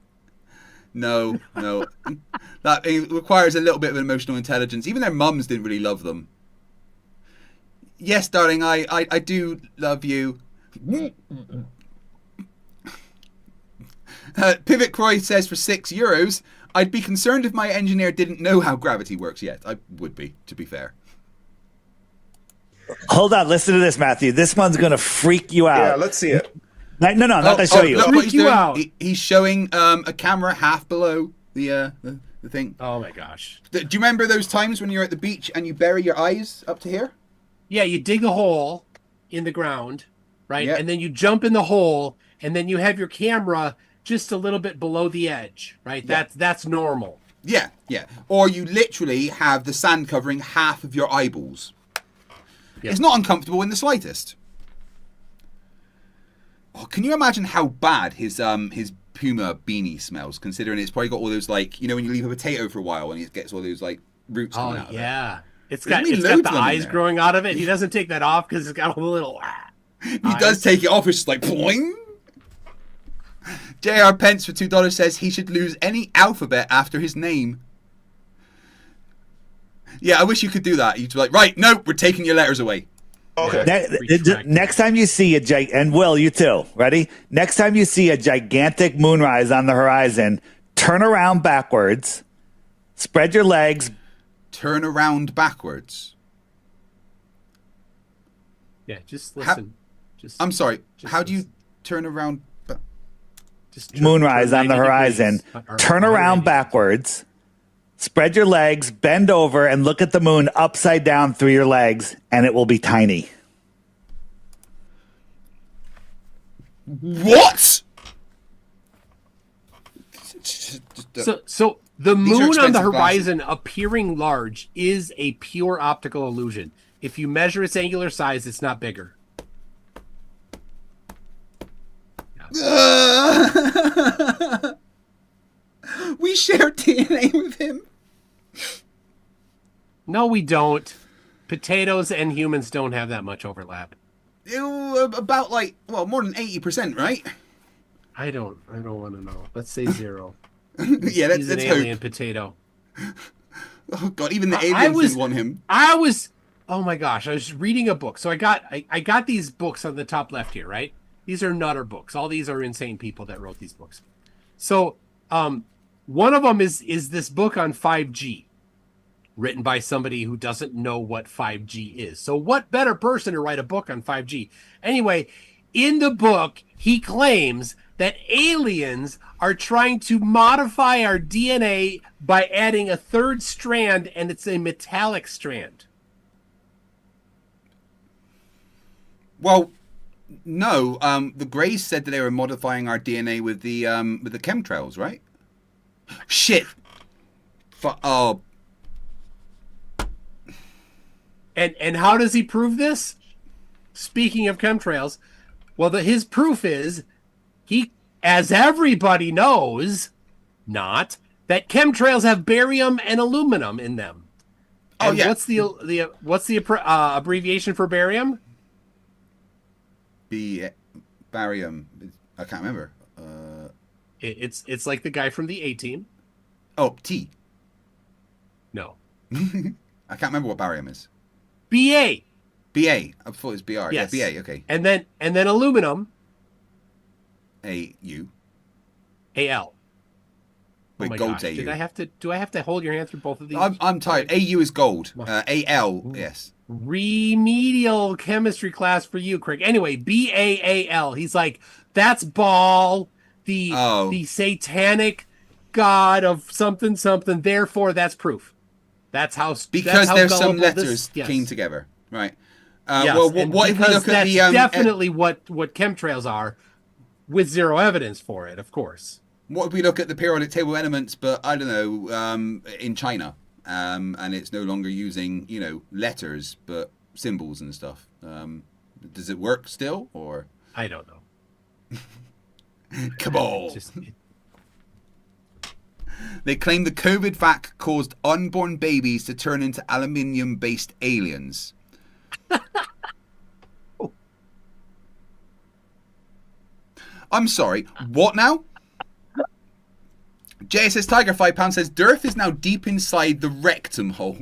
No. That it requires a little bit of emotional intelligence. Even their mums didn't really love them. Yes, darling, I do love you. Pivot Croy says for €6, "I'd be concerned if my engineer didn't know how gravity works yet." I would be, to be fair. Hold on, listen to this, Matthew. This one's going to freak you out. Yeah, let's see it. No, I'm not going to show you. Look what Freak he's you doing. out. He's showing a camera half below the thing. Oh my gosh. Do you remember those times when you're at the beach and you bury your eyes up to here? Yeah, you dig a hole in the ground, right? Yeah. And then you jump in the hole, and then you have your camera just a little bit below the edge, right? Yeah. That's normal. Yeah. Or you literally have the sand covering half of your eyeballs. Yeah. It's not uncomfortable in the slightest. Oh, can you imagine how bad his Puma beanie smells, considering it's probably got all those, like, you know, when you leave a potato for a while and it gets all those, like, roots coming out of it. Yeah. It's There's got gonna be the loads of them in eyes there. growing out of it. He doesn't take that off because it's got a little... He does take it off, it's just like, boing. JR Pence for $2 says he should lose any alphabet after his name. Yeah, I wish you could do that. You'd be like, right, nope, we're taking your letters away. Okay. Next time you see and Will, you too, ready? Next time you see a gigantic moonrise on the horizon, turn around backwards, spread your legs. Turn around backwards. Yeah, just listen. I'm sorry, just how do you listen. turn around? Just Moonrise turn on the 90 horizon. degrees, or Turn 180 around degrees. backwards, spread your legs, bend over, and look at the moon upside down through your legs, and it will be tiny. What? So the These are moon on the expensive horizon appearing large is a pure optical illusion. If you measure its angular size, it's not bigger. We share DNA with him. No, we don't. Potatoes and humans don't have that much overlap. About like, well, more than 80%, right? I don't want to know. Let's say 0. Yeah, He's let's an hope. alien potato. Oh god, even the I aliens was- didn't want him. Oh my gosh, I was reading a book. So I got these books on the top left here, right? These are nutter books. All these are insane people that wrote these books. So one of them is this book on 5G. written by somebody who doesn't know what 5G is. So what better person to write a book on 5G? Anyway, in the book, he claims that aliens are trying to modify our DNA by adding a third strand, and it's a metallic strand. Well, no. The Greys said that they were modifying our DNA with the chemtrails, right? Shit. Oh. And how does he prove this? Speaking of chemtrails, well, his proof is he, as everybody knows, not that chemtrails have barium and aluminum in them. Oh, and yeah. What's the abbreviation for barium? Barium. I can't remember. It's like the guy from the A-Team. Oh, T. No. I can't remember what barium is. BA. BA. I thought it was BR. Yes. Yeah, BA. Okay. And then aluminum. AU. AL. Wait, Oh my gold's gosh. AU. Do I have to hold your hand through both of these? I'm tired. AU is gold. AL, yes. Remedial chemistry class for you, Kreg. Anyway, BAAL. He's like, that's Baal, the satanic god of something something. Therefore, that's proof. That's how because there's some letters yes. came together, right? Yes, well, and what if we look at that's the definitely what chemtrails are, with zero evidence for it, of course. What if we look at the periodic table elements, but I don't know, in China, and it's no longer using letters but symbols and stuff. Does it work still, or I don't know. Come on. They claim the COVID vac caused unborn babies to turn into aluminium-based aliens. I'm sorry, what now? JSS Tiger £5 says DiRTH is now deep inside the rectum hole.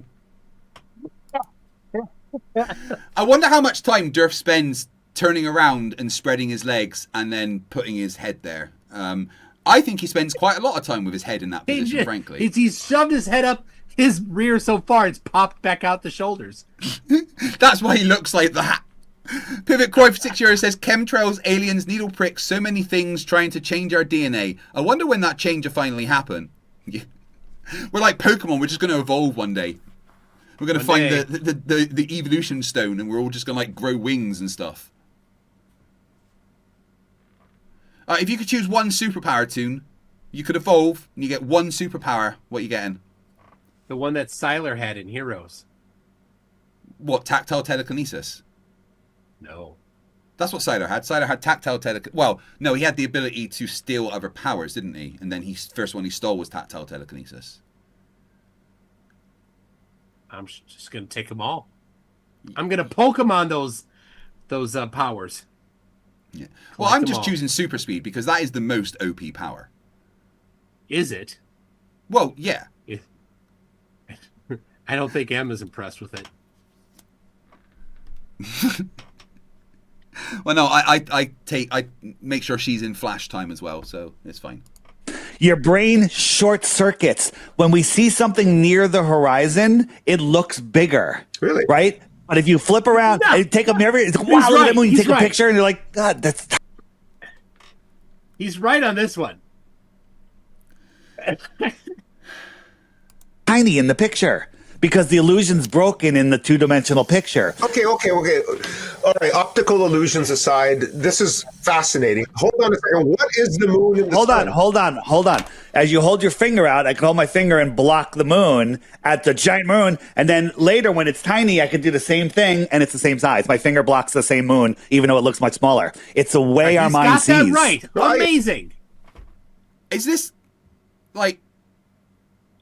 I wonder how much time DiRTH spends turning around and spreading his legs and then putting his head there. I think he spends quite a lot of time with his head in that position, frankly. He's shoved his head up his rear so far it's popped back out the shoulders. That's why he looks like that. Pivot Croy for €6 says chemtrails, aliens, needle pricks, so many things trying to change our DNA. I wonder when that change will finally happen. We're like Pokemon, we're just going to evolve one day. We're going to find the evolution stone and we're all just going to like grow wings and stuff. If you could choose one superpower, Toon, you could evolve and you get one superpower, what are you getting? The one that Sylar had in Heroes. What, tactile telekinesis? No. That's what Sylar had. Sylar had tactile telekinesis. Well, no, he had the ability to steal other powers, didn't he? And then first one he stole was tactile telekinesis. I'm just going to take them all. I'm going to Pokemon those powers. Yeah. Well, I'm just choosing super speed because that is the most OP power. Is it? Well, yeah. I don't think Emma's impressed with it. Well, no, I make sure she's in flash time as well, so it's fine. Your brain short circuits. When we see something near the horizon, it looks bigger. Really? Right? But if you flip around and take a mirror, it's like, wow, look at that moon. You take a picture and you're like, God, that's... He's right on this one. Tiny in the picture because the illusion's broken in the two-dimensional picture. Okay. All right, optical illusions aside, this is fascinating. Hold on a second. What is the moon in the sun? Hold on. As you hold your finger out, I can hold my finger and block the moon at the giant moon. And then later when it's tiny, I can do the same thing and it's the same size. My finger blocks the same moon, even though it looks much smaller. It's the way our mind sees. He's got that right. Amazing. Is this, like...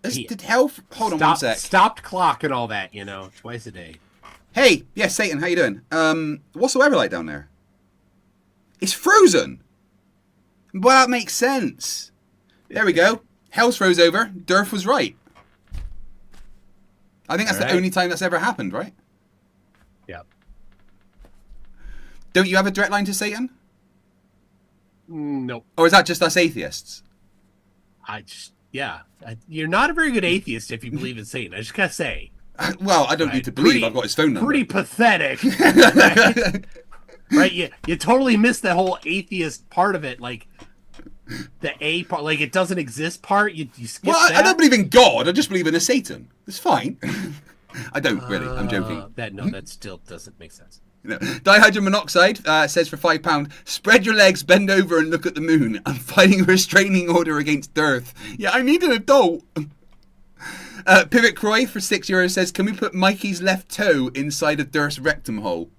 Did hell... Hold on one sec. Stopped clock and all that, twice a day. Hey, yes, Satan, how you doing? What's the weather like down there? It's frozen. Well, that makes sense. There we go. Hell's froze over. DiRTH was right. I think that's the only time that's ever happened, right? Yep. Don't you have a direct line to Satan? Nope. Or is that just us atheists? Yeah. You're not a very good atheist if you believe in Satan. I just gotta say. Well, I don't need to believe. I've got his phone number. Pretty pathetic. Right? You totally missed the whole atheist part of it. Like, the A part, like it doesn't exist part. You skip Well, that. I don't believe in God. I just believe in a Satan. It's fine. I don't really. I'm joking. That still doesn't make sense. You know, dihydrogen monoxide says for £5, spread your legs, bend over and look at the moon. I'm filing a restraining order against DiRTH. Yeah, I need an adult. Pivot Croy for €6 says, can we put Mikey's left toe inside of DiRTH's rectum hole?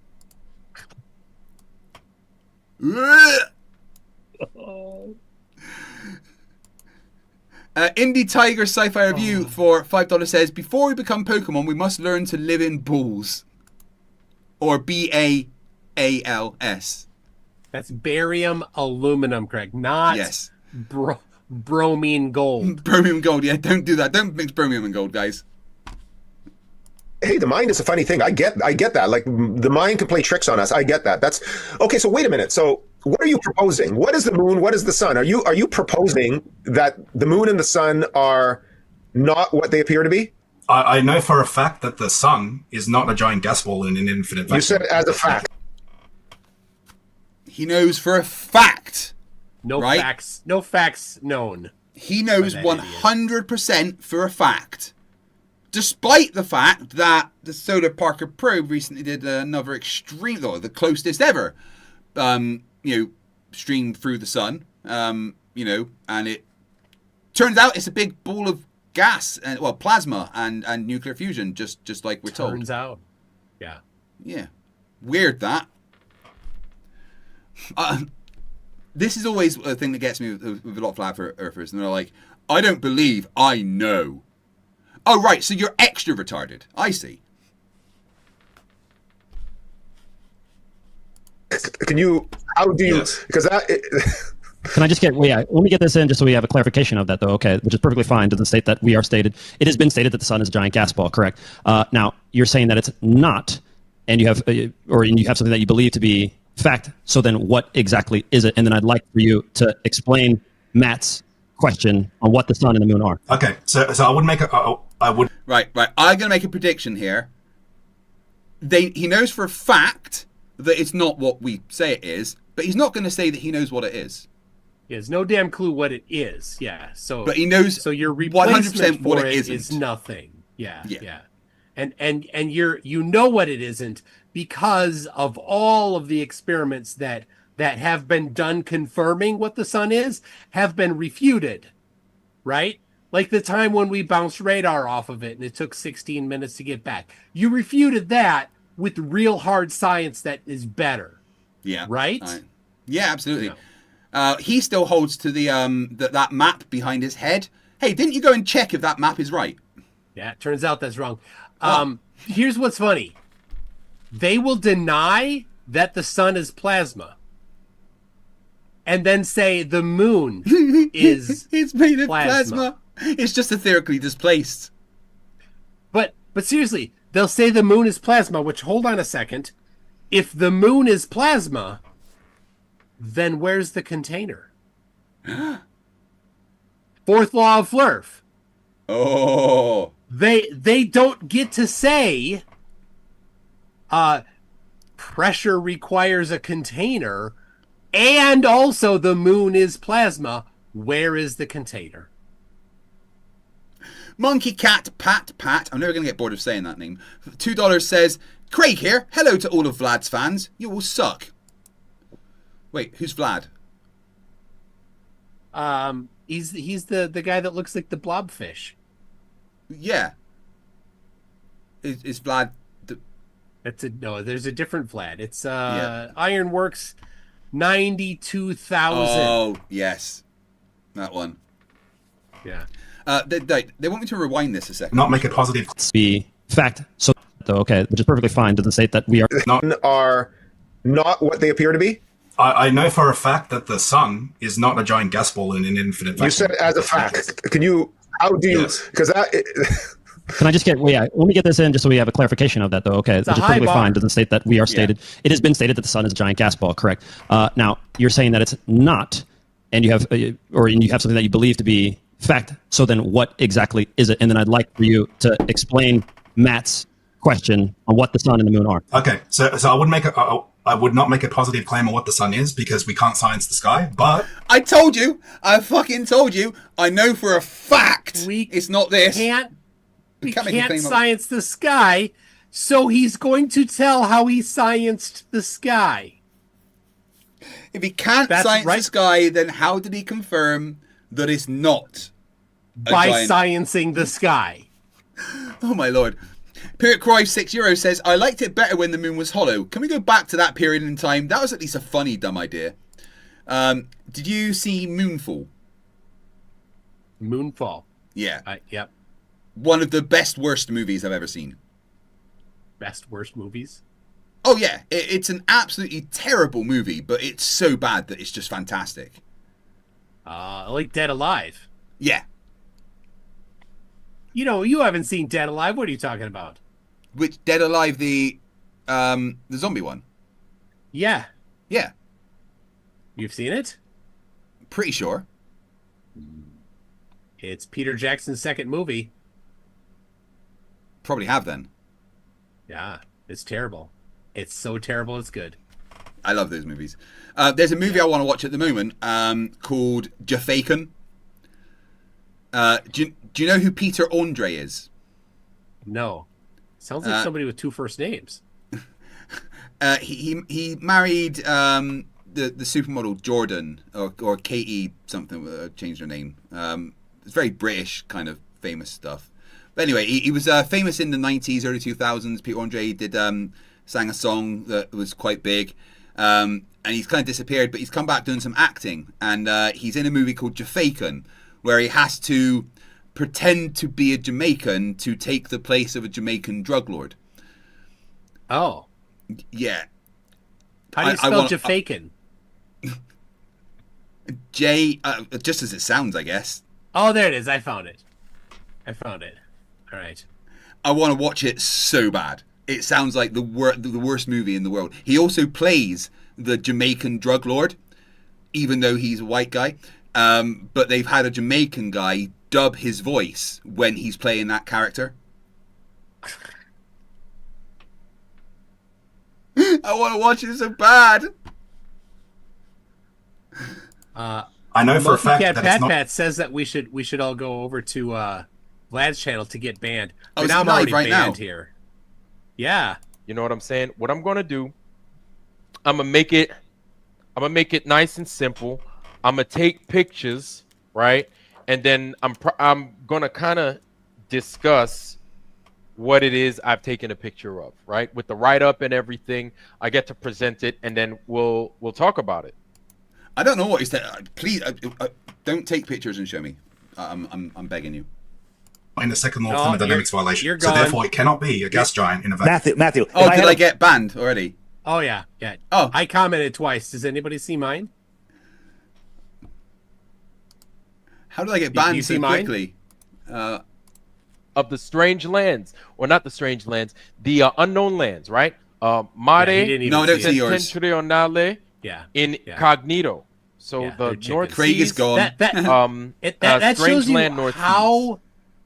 Indie Tiger Sci-Fi Review for $5 says, before we become Pokemon, we must learn to live in balls. Or BAALS. That's barium aluminum, Craig, not Yes. bromine gold. Bromium gold, yeah, don't do that. Don't mix bromium and gold, guys. Hey, the mind is a funny thing. I get that. Like, the mind can play tricks on us. I get that. That's okay. So wait a minute. So what are you proposing? What is the moon? What is the sun? Are you proposing that the moon and the sun are not what they appear to be? I know for a fact that the sun is not a giant gas ball in an infinite vacuum. You said as a fact. He knows for a fact. No right? facts. No facts known. He knows 100% for a fact. Despite the fact that the Solar Parker probe recently did another extreme, or the closest ever, stream through the sun, and it turns out it's a big ball of gas, and plasma and nuclear fusion, just like we're told. Turns out. Yeah. Yeah. Weird that. This is always a thing that gets me with a lot of flat earthers, and they're like, I don't believe, I know. Oh, right, so you're extra retarded. I see. Can you, how do you, because that... Can I just get, let me get this in just so we have a clarification of that, though, okay, which is perfectly fine. Doesn't state that we are stated. It has been stated that the sun is a giant gas ball, correct? Now, you're saying that it's not, and you have something that you believe to be fact. So then what exactly is it? And then I'd like for you to explain Matt's question on what the sun and the moon are. Okay, so I would make Right. I'm going to make a prediction here. He knows for a fact that it's not what we say it is, but he's not going to say that he knows what it is. He has no damn clue what it is. Yeah. So, but he knows. So your 100% what it isn't. is nothing. Yeah. And you know what it isn't because of all of the experiments that have been done confirming what the sun is have been refuted, right? Like the time when we bounced radar off of it and it took 16 minutes to get back. You refuted that with real hard science that is better. Yeah. Right? Yeah, absolutely. He still holds to the that map behind his head. Hey, didn't you go and check if that map is right? Yeah, it turns out that's wrong. Here's what's funny. They will deny that the sun is plasma and then say the moon is it's made of plasma. It's just etherically displaced. But seriously, they'll say the moon is plasma, which, hold on a second. If the moon is plasma, then where's the container? Fourth law of Flerf. Oh. They don't get to say pressure requires a container and also the moon is plasma. Where is the container? Monkey Cat Pat, I'm never going to get bored of saying that name. $2 says, Kreg here. Hello to all of Vlad's fans. You all suck. Wait, who's Vlad? He's the guy that looks like the blobfish. Yeah. Is Vlad no, there's a different Vlad. It's Ironworks 92,000. Oh, yes. That one. Yeah. They want me to rewind this a second. Not make it positive. Be fact. So, though, okay, which is perfectly fine. Doesn't state that we are not what they appear to be. I know for a fact that the sun is not a giant gas ball in an infinite vacuum. You said as a fact. Can you? How do you? Because that. Can I just get, let me get this in just so we have a clarification of that, though, okay, which is perfectly fine. Doesn't state that we are stated. It has been stated that the sun is a giant gas ball, correct? Now, you're saying that it's not, and you have something that you believe to be fact. So then what exactly is it? And then I'd like for you to explain Matt's question on what the sun and the moon are. Okay, so I would not make a positive claim on what the sun is because we can't science the sky, but I told you. I fucking told you. I know for a fact it's not this. We can't make a can't claim of- science the sky, so he's going to tell how he scienced the sky. If he can't That's science right. the sky, then how did he confirm that it's not a By giant- sciencing the sky. Oh my lord. Period Croy €6 says, I liked it better when the moon was hollow. Can we go back to that period in time? That was at least a funny, dumb idea. Did you see Moonfall? Moonfall. Yeah. Yep. One of the best, worst movies I've ever seen. Best, worst movies? Oh yeah, it's an absolutely terrible movie, but it's so bad that it's just fantastic. Like Dead Alive. Yeah. You know, you haven't seen Dead Alive. What are you talking about? Which, Dead Alive, the zombie one? Yeah. Yeah. You've seen it? Pretty sure. It's Peter Jackson's second movie. Probably have then. Yeah, it's terrible. It's so terrible, it's good. I love those movies. There's a movie I want to watch at the moment called Jafaken. Do you know who Peter Andre is? No. Sounds like somebody with two first names. He married the supermodel Jordan or Katie something, changed her name. It's very British kind of famous stuff. But anyway, he was famous in the 90s, early 2000s. Peter Andre did sang a song that was quite big. And he's kind of disappeared, but he's come back doing some acting. And he's in a movie called Jafaken, where he has to pretend to be a Jamaican to take the place of a Jamaican drug lord. Oh. Yeah. How do you spell Jafaken? J, just as it sounds, I guess. Oh, there it is. I found it. All right. I want to watch it so bad. It sounds like the worst movie in the world. He also plays the Jamaican drug lord, even though he's a white guy. But they've had a Jamaican guy dub his voice when he's playing that character. I want to watch it so bad. I know for a fact that it's not. Pat says that we should all go over to Vlad's channel to get banned. Oh, But it's now I'm live already right banned now. here. Yeah. You know what I'm saying? What I'm gonna do, I'm gonna make it nice and simple. I'm gonna take pictures, right? And then I'm gonna kind of discuss what it is I've taken a picture of, right? With the write-up and everything, I get to present it, and then we'll talk about it. I don't know what he's saying. Please don't take pictures and show me. I'm begging you. In a second law No, of thermodynamics you're violation, so gone. therefore it cannot be a gas giant in a vacuum. Matthew. Oh, if did had I a- get banned already? Oh yeah. Oh. I commented twice. Does anybody see mine? How did I get You banned see so mine? quickly? Of the strange lands, or not the strange lands, the unknown lands, right? Yeah, Mare he didn't even No, I don't see see it. yours. Settentrionale Yeah. Incognito. So Yeah, the they're North chickens. Craig is Seas, gone. That strange shows you land north how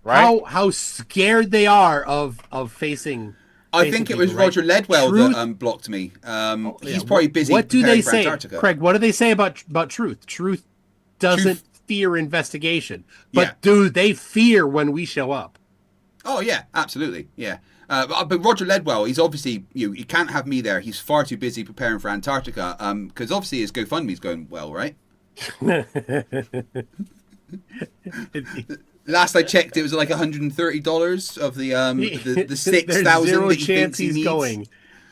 right? how scared they are of facing. I think it was people, right? Roger Ledwell Truth- that blocked me. Yeah, He's probably busy. What do they preparing for say, Antarctica. Craig? What do they say about truth? Truth doesn't Truth- fear investigation, but Yeah. do they fear when we show up? Oh yeah, absolutely, yeah. But Roger Ledwell, he's obviously he can't have me there. He's far too busy preparing for Antarctica. Because obviously his GoFundMe's going well, right? Last I checked, it was like $130 of the 6,000 There's zero that he chance thinks he he's needs. going.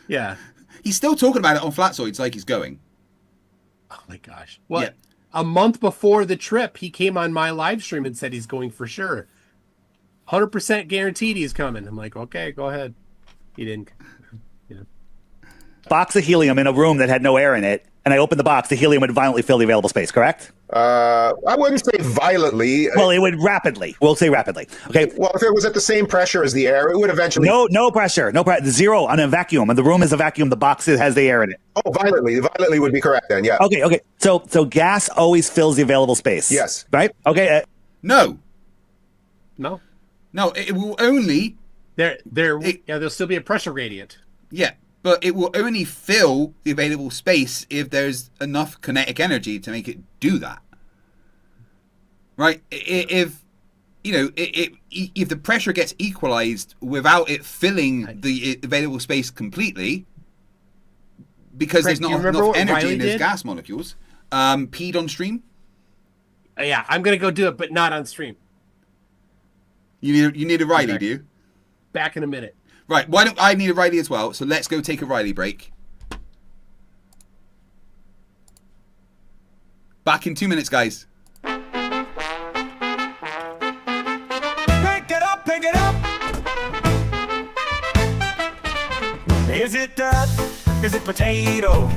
Yeah. He's still talking about it on Flatzoids like he's going. Oh my gosh. What? Yeah. A month before the trip, he came on my live stream and said he's going for sure. 100% guaranteed he's coming. I'm like, okay, go ahead. He didn't. box of helium in a room that had no air in it, and I opened the box, the helium would violently fill the available space, correct? I wouldn't say violently. Well, it would rapidly. We'll say rapidly. Okay. Well, if it was at the same pressure as the air, it would eventually. No pressure. Zero on a vacuum. And the room is a vacuum. The box has the air in it. Oh, violently. Violently would be correct then, yeah. Okay. So gas always fills the available space. Yes. Right? Okay. No. No. No, it will only... There'll still be a pressure gradient. Yeah, but it will only fill the available space if there's enough kinetic energy to make it do that. Right? If if the pressure gets equalized without it filling the available space completely, because Kreg, there's not do you remember enough what energy Riley in those did? gas molecules, peed on stream. Yeah, I'm gonna go do it, but not on stream. You need a Riley, Okay. do you? Back in a minute. Right, why don't I need a Riley as well? So let's go take a Riley break. Back in 2 minutes, guys. Pick it up, pick it up. Is it dirt? Is it potato?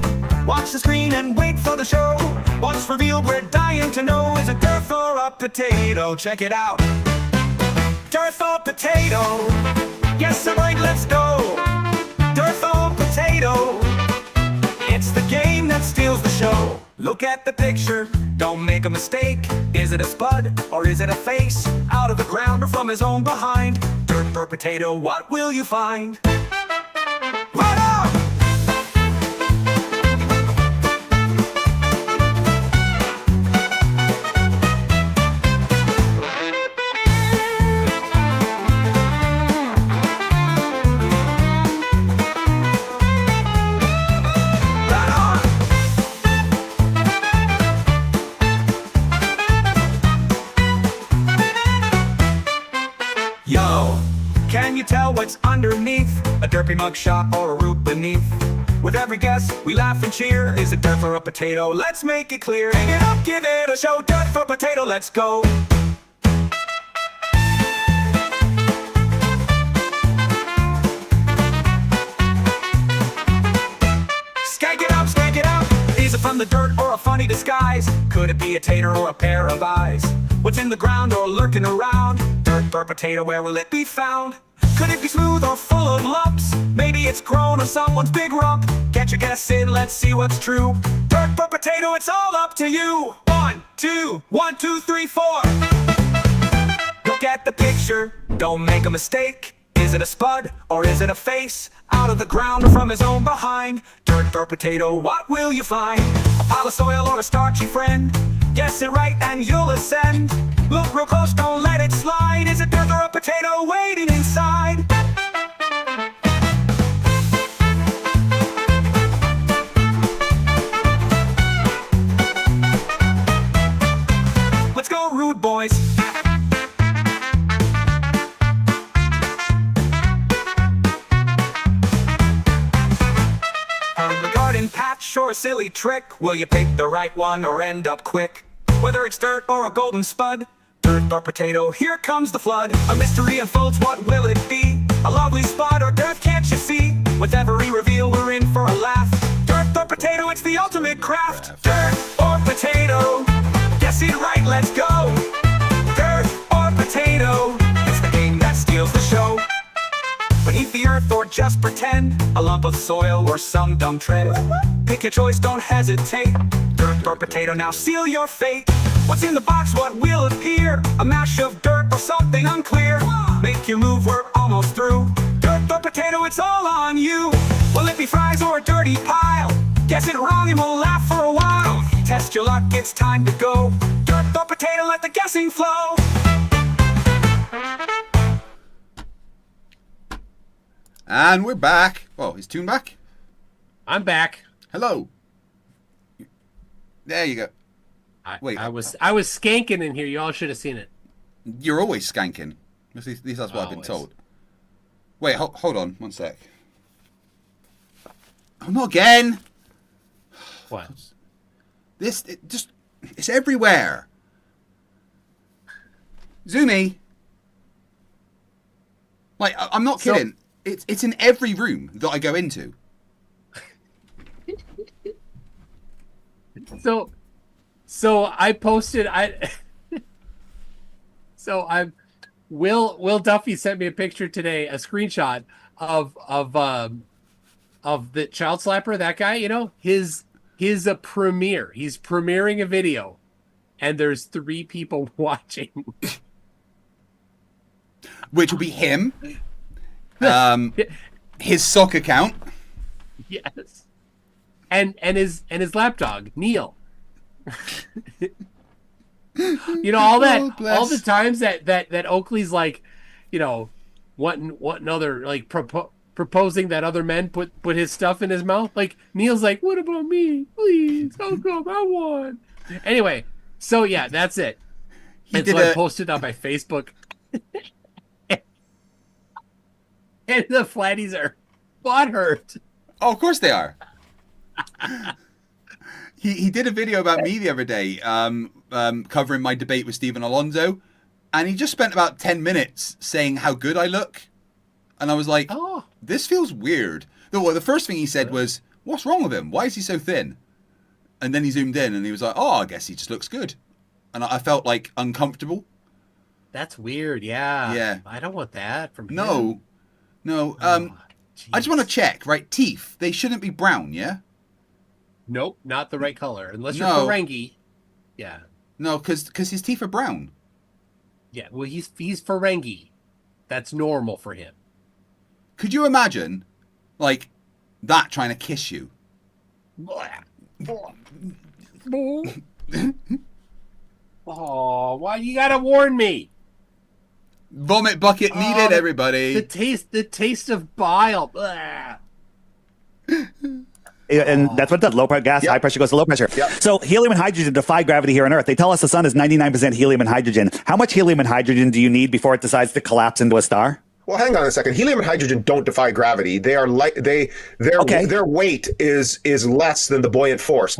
Watch the screen and wait for the show. What's revealed, we're dying to know. Is it dirt or a potato? Check it out. Dirt or potato? Yes, I'm right, let's go. Dirt or potato? It's the game that steals the show. Look at the picture, don't make a mistake. Is it a spud or is it a face? Out of the ground or from his own behind? Dirt or potato, what will you find? Right on! Yo, can you tell what's underneath? A derpy mugshot or a root beneath? With every guess, we laugh and cheer. Is it dirt for a potato? Let's make it clear. Hang it up, give it a show. Dirt for potato, let's go. Skank it up, skank it out. Is it from the dirt or a funny disguise? Could it be a tater or a pair of eyes? What's in the ground or lurking around? Dirt or potato, where will it be found? Could it be smooth or full of lumps? Maybe it's grown on someone's big rump. Get your guess in, let's see what's true. Dirt or potato, it's all up to you. 1, 2, 1, 2, 3, 4. Look at the picture, don't make a mistake. Is it a spud or is it a face? Out of the ground or from his own behind? Dirt or potato, what will you find? A pile of soil or a starchy friend? Guess it right and you'll ascend. Look real close, don't let it slide. Is it dirt or a potato waiting inside? Let's go, rude boys. The garden patch or a silly trick? Will you pick the right one or end up quick? Whether it's dirt or a golden spud, dirt or potato, here comes the flood. A mystery unfolds, what will it be? A lovely spot or dirt, can't you see? With every reveal, we're in for a laugh. Dirt or potato, it's the ultimate craft. Dirt or potato, guess it right, let's go. Dirt or potato, it's the game that steals the show. Beneath the earth or just pretend, a lump of soil or some dumb tread. Pick your choice, don't hesitate. Dirt or potato, now seal your fate. What's in the box, what will appear? A mash of dirt or something unclear. Make your move, we're almost through. Dirt or potato, it's all on you. Will it be fries or a dirty pile? Guess it wrong and we'll laugh for a while. Test your luck, it's time to go. Dirt or potato, let the guessing flow. And we're back. Oh, is Toon back? I'm back. Hello. There you go. Wait, I was skanking in here. You all should have seen it. You're always skanking. At least that's what I've been told. Wait, hold on 1 sec. Oh, not again. What? It's everywhere. Zoomy. Like, I'm not kidding. It's in every room that I go into. So I posted Will Duffy sent me a picture today, a screenshot of the child slapper, that guy, his premiere. He's premiering a video and there's 3 people watching. Which will be him, his sock account. Yes. And his lapdog, Neil. You know, all the times that Oakley's like, you know, wanting other, like, proposing that other men put his stuff in his mouth. Like, Neil's like, what about me? Please, how come I won? Anyway, so yeah, that's it. I posted on my Facebook. And the flatties are butthurt. Oh, of course they are. He did a video about me the other day, covering my debate with Stephen Alonso, and he just spent about 10 minutes saying how good I look. And I was like, oh, this feels weird. The first thing he said was, what's wrong with him? Why is he so thin? And then he zoomed in and he was like, oh, I guess he just looks good. And I felt like uncomfortable. That's weird, yeah. Yeah. I don't want that from him. No. I just want to check, right? Teeth, they shouldn't be brown, yeah? Nope, not the right color. Unless you're Ferengi. Yeah. No, because his teeth are brown. Yeah, well, he's Ferengi. That's normal for him. Could you imagine, like, that trying to kiss you? Oh, why you gotta warn me? Vomit bucket needed, everybody. The taste of bile. Blah. And that's what it does. Low pressure gas, high pressure goes to low pressure. Yep. So helium and hydrogen defy gravity here on Earth. They tell us the sun is 99% helium and hydrogen. How much helium and hydrogen do you need before it decides to collapse into a star? Well, hang on a second. Helium and hydrogen don't defy gravity. They are like their weight is less than the buoyant force.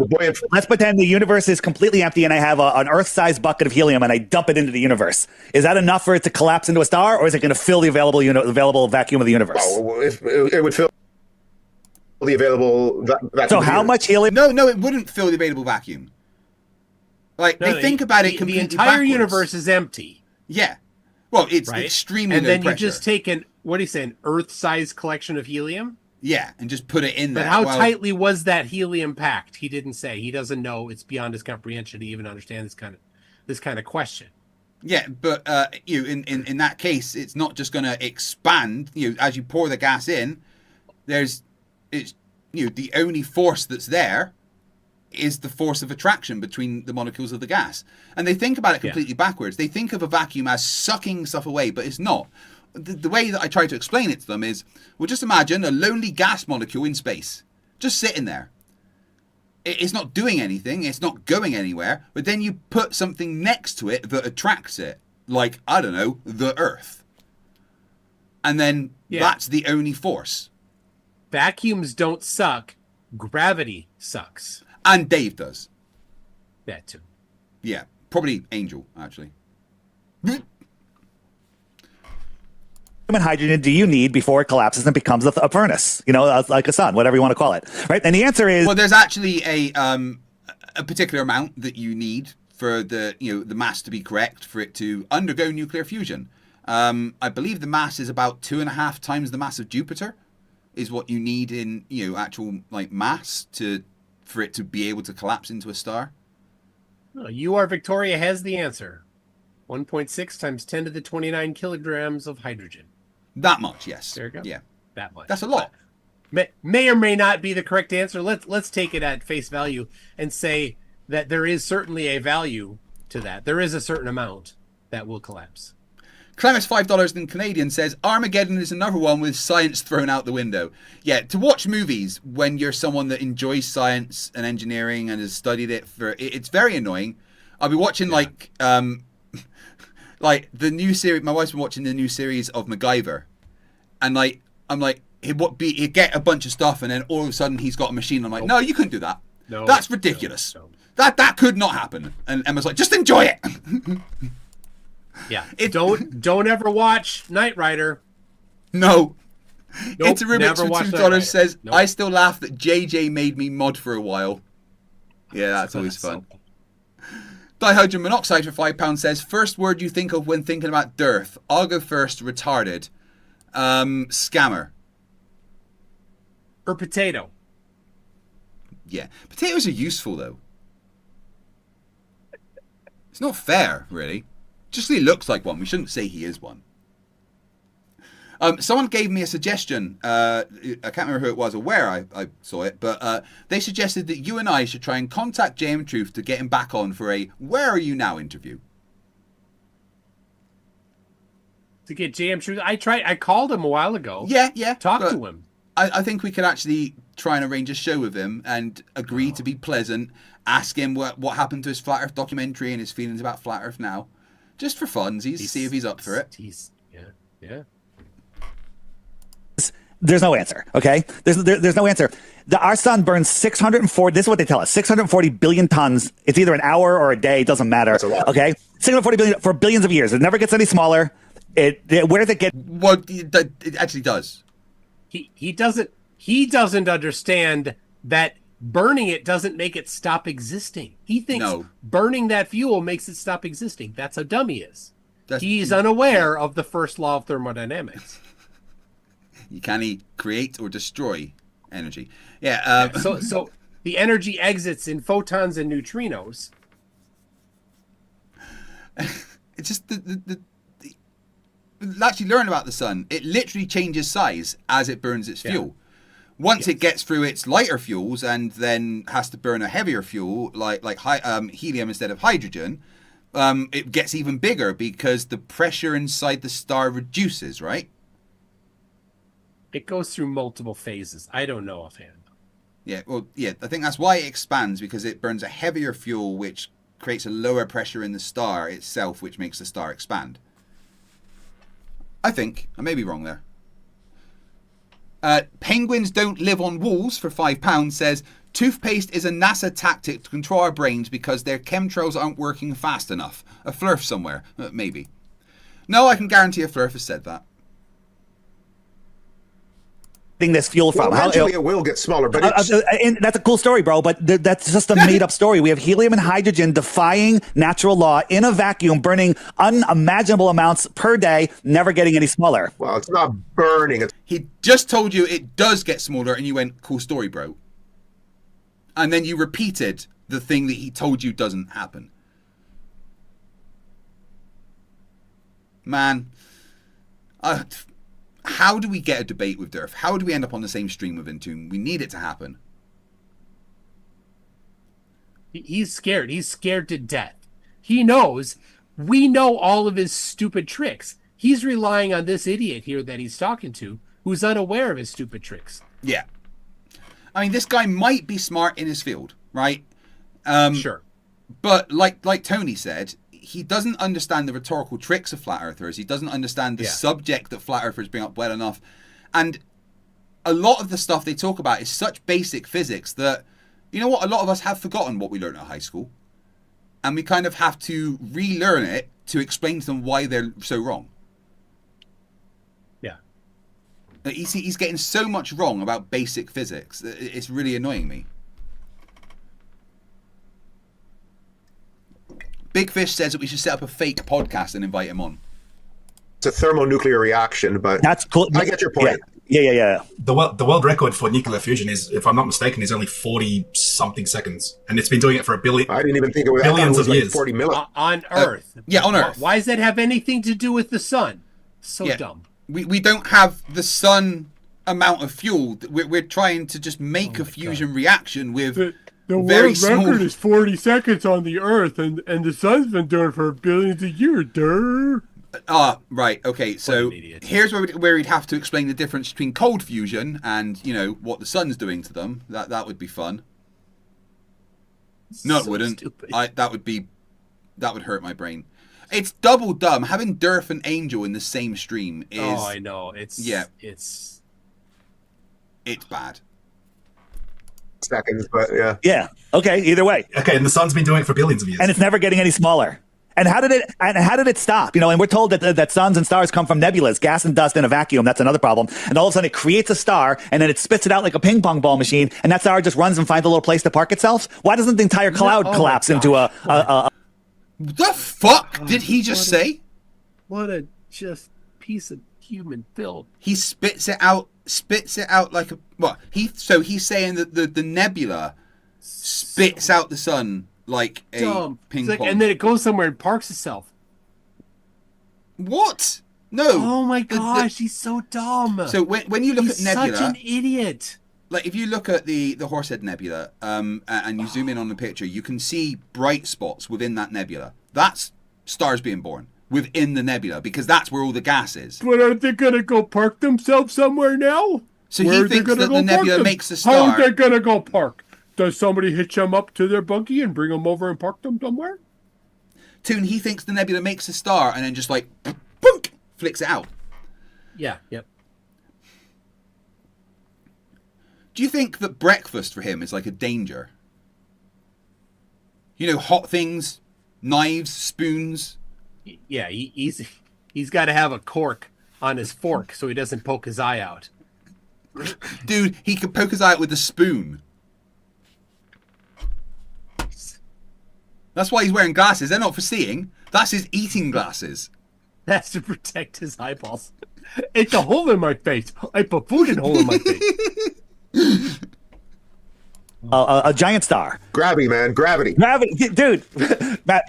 Let's pretend the universe is completely empty and I have an Earth-sized bucket of helium and I dump it into the universe. Is that enough for it to collapse into a star, or is it going to fill the available vacuum of the universe? Oh, it would fill the available vacuum. So how much helium? No, it wouldn't fill the available vacuum. Like, they think about it completely the entire backwards. Universe is empty. Yeah. Well, it's extremely and low then pressure. you just take what do you say, an Earth-sized collection of helium? Yeah, and just put it in there. But how tightly was that helium packed? He didn't say. He doesn't know. It's beyond his comprehension to even understand this kind of question. Yeah, but in that case, it's not just going to expand. As you pour the gas in, the only force that's there is the force of attraction between the molecules of the gas. And they think about it completely backwards. They think of a vacuum as sucking stuff away, but it's not. The way that I try to explain it to them is, well, just imagine a lonely gas molecule in space, just sitting there. It's not doing anything, it's not going anywhere, but then you put something next to it that attracts it, like, I don't know, the Earth. And then that's the only force. Vacuums don't suck, gravity sucks. And Dave does. That too. Yeah, probably Angel, actually. And hydrogen do you need before it collapses and becomes a furnace? Like a sun, whatever you want to call it, right? And the answer is, well, there's actually a particular amount that you need for the mass to be correct for it to undergo nuclear fusion. I believe the mass is about 2.5 times the mass of Jupiter, is what you need in actual mass for it to be able to collapse into a star. UR Victoria has the answer. 1.6 times 10 to the 29 kilograms of hydrogen. That much, yes. There you go. Yeah, that much. That's a lot. May or may not be the correct answer. Let's take it at face value and say that there is certainly a value to that. There is a certain amount that will collapse. Clemens $5 in Canadian says Armageddon is another one with science thrown out the window. Yeah, to watch movies when you're someone that enjoys science and engineering and has studied it it's very annoying. I'll be watching like the new series. My wife's been watching the new series of MacGyver, and I'm like, he'd get a bunch of stuff, and then all of a sudden he's got a machine. I'm like, no, you couldn't do that. No, that's ridiculous. No. That could not happen. And Emma's like, just enjoy it. Yeah. Don't ever watch Knight Rider. No. Nope, It's a Rubik's for $2 says, nope. I still laugh that JJ made me mod for a while. Yeah, that's always fun. Dihydrogen monoxide for £5 says, first word you think of when thinking about DiRTH. I'll go first, retarded. Scammer. Or potato. Yeah. Potatoes are useful, though. It's not fair, really. Just he looks like one. We shouldn't say he is one. Someone gave me a suggestion. I can't remember who it was or where I saw it, but they suggested that you and I should try and contact JM Truth to get him back on for a "Where Are You Now" interview. To get JM Truth, I called him a while ago. Yeah. Talk to him. I think we could actually try and arrange a show with him and agree to be pleasant. Ask him what happened to his Flat Earth documentary and his feelings about Flat Earth now, just for funsies. See if he's up for it. Yeah. There's no answer. Okay, there's no answer. Our sun burns 640. This is what they tell us: 640 billion tons. It's either an hour or a day. It doesn't matter. Okay, 640 billion for billions of years. It never gets any smaller. Where does it get? Well, it actually does. He doesn't understand that burning it doesn't make it stop existing. He thinks burning that fuel makes it stop existing. That's how dumb he is. He's unaware of the first law of thermodynamics. You can't create or destroy energy. Yeah. So the energy exits in photons and neutrinos. It's just actually learn about the sun. It literally changes size as it burns its fuel. Once it gets through its lighter fuels and then has to burn a heavier fuel like helium instead of hydrogen, it gets even bigger because the pressure inside the star reduces, right? It goes through multiple phases. I don't know offhand. Yeah, well, I think that's why it expands, because it burns a heavier fuel, which creates a lower pressure in the star itself, which makes the star expand. I think. I may be wrong there. Penguins don't live on walls for £5 says, toothpaste is a NASA tactic to control our brains because their chemtrails aren't working fast enough. A Flerf somewhere. Maybe. No, I can guarantee a Flerf has said that. This fuel from. Eventually it will get smaller, but and that's a cool story, bro. But that's just a made-up story. We have helium and hydrogen defying natural law in a vacuum, burning unimaginable amounts per day, never getting any smaller. Well, it's not burning. He just told you it does get smaller, and you went, "Cool story, bro." And then you repeated the thing that he told you doesn't happen. Man, how do we get a debate with DiRTH? How do we end up on the same stream with Entomb? We need it to happen. He's scared. He's scared to death. He knows. We know all of his stupid tricks. He's relying on this idiot here that he's talking to, who's unaware of his stupid tricks. Yeah. I mean, this guy might be smart in his field, right? Sure. But like Tony said, he doesn't understand the rhetorical tricks of flat earthers. He doesn't understand the subject that flat earthers bring up well enough. And a lot of the stuff they talk about is such basic physics that, you know what, a lot of us have forgotten what we learned at high school. And we kind of have to relearn it to explain to them why they're so wrong. Yeah. He's getting so much wrong about basic physics. It's really annoying me. Big Fish says that we should set up a fake podcast and invite him on. It's a thermonuclear reaction, but that's cool. I get your point. Yeah. The world record for nuclear fusion is, if I'm not mistaken, is only 40-something seconds, and it's been doing it for I didn't even think it was billions of years. 40 million. On Earth. On Earth. Why does that have anything to do with the sun? So dumb. We don't have the sun amount of fuel. We're trying to just make a fusion reaction with the very world small... record is 40 seconds on the Earth, and the sun's been doing it for billions of years. Right. Okay. So here's where we'd have to explain the difference between cold fusion and, you know, what the sun's doing to them. That would be fun. No, it wouldn't. That would hurt my brain. It's double dumb. Having DiRTH and Angel in the same stream is... Oh, I know. It's bad. Seconds, but yeah. Yeah. Okay. Either way. Okay, and the sun's been doing it for billions of years, and it's never getting any smaller. And how did it stop? You know, and we're told that suns and stars come from nebulas, gas and dust in a vacuum. That's another problem. And all of a sudden it creates a star, and then it spits it out like a ping pong ball machine, and that star just runs and finds a little place to park itself. Why doesn't the entire cloud collapse into a The fuck did he just say? What a just piece of human filth. He spits it out like a... What? He's saying that the nebula spits out the sun like a Dumb. ping It's like, pong. and then it goes somewhere and parks itself. What? No. Oh my gosh, he's so dumb. So when you look He's at Nebula, such an idiot. like if you look at the Horsehead Nebula, and you zoom in on the picture, you can see bright spots within that nebula. That's stars being born within the nebula, because that's where all the gas is. But aren't they gonna go park themselves somewhere now? So Where he are they thinks gonna that go the nebula park them? makes a How star. are they gonna go park? Does somebody hitch them up to their buggy and bring them over and park them somewhere? Toon, he thinks the nebula makes a star and then just like boink, flicks it out. Yeah, yep. Do you think that breakfast for him is like a danger? You know, hot things, knives, spoons. Yeah, he's got to have a cork on his fork so he doesn't poke his eye out. Dude, he could poke his eye out with a spoon. That's why he's wearing glasses. They're not for seeing. That's his eating glasses. That's to protect his eyeballs. It's a hole in my face. I put food in a hole in my face. A giant star. Gravity, man. Gravity. Gravity, dude.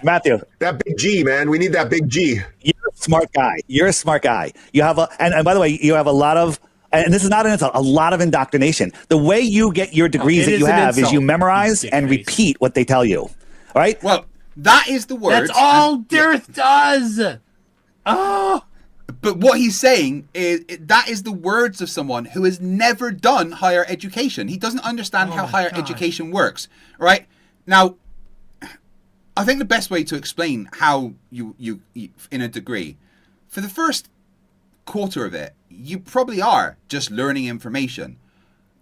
Matthew, That big G, man. We need that big G. you're a smart guy. You're a smart guy. You have and by the way, you have a lot of, and this is not an insult, a lot of indoctrination. The way you get your degrees it that is you an have is insult, you memorize you and dickface. repeat what they tell you. All right? Well, that is the words. That's all DiRTH does. Oh. But what he's saying is that is the words of someone who has never done higher education. He doesn't understand how higher education works, right? Now, I think the best way to explain how you in a degree, for the first quarter of it, you probably are just learning information.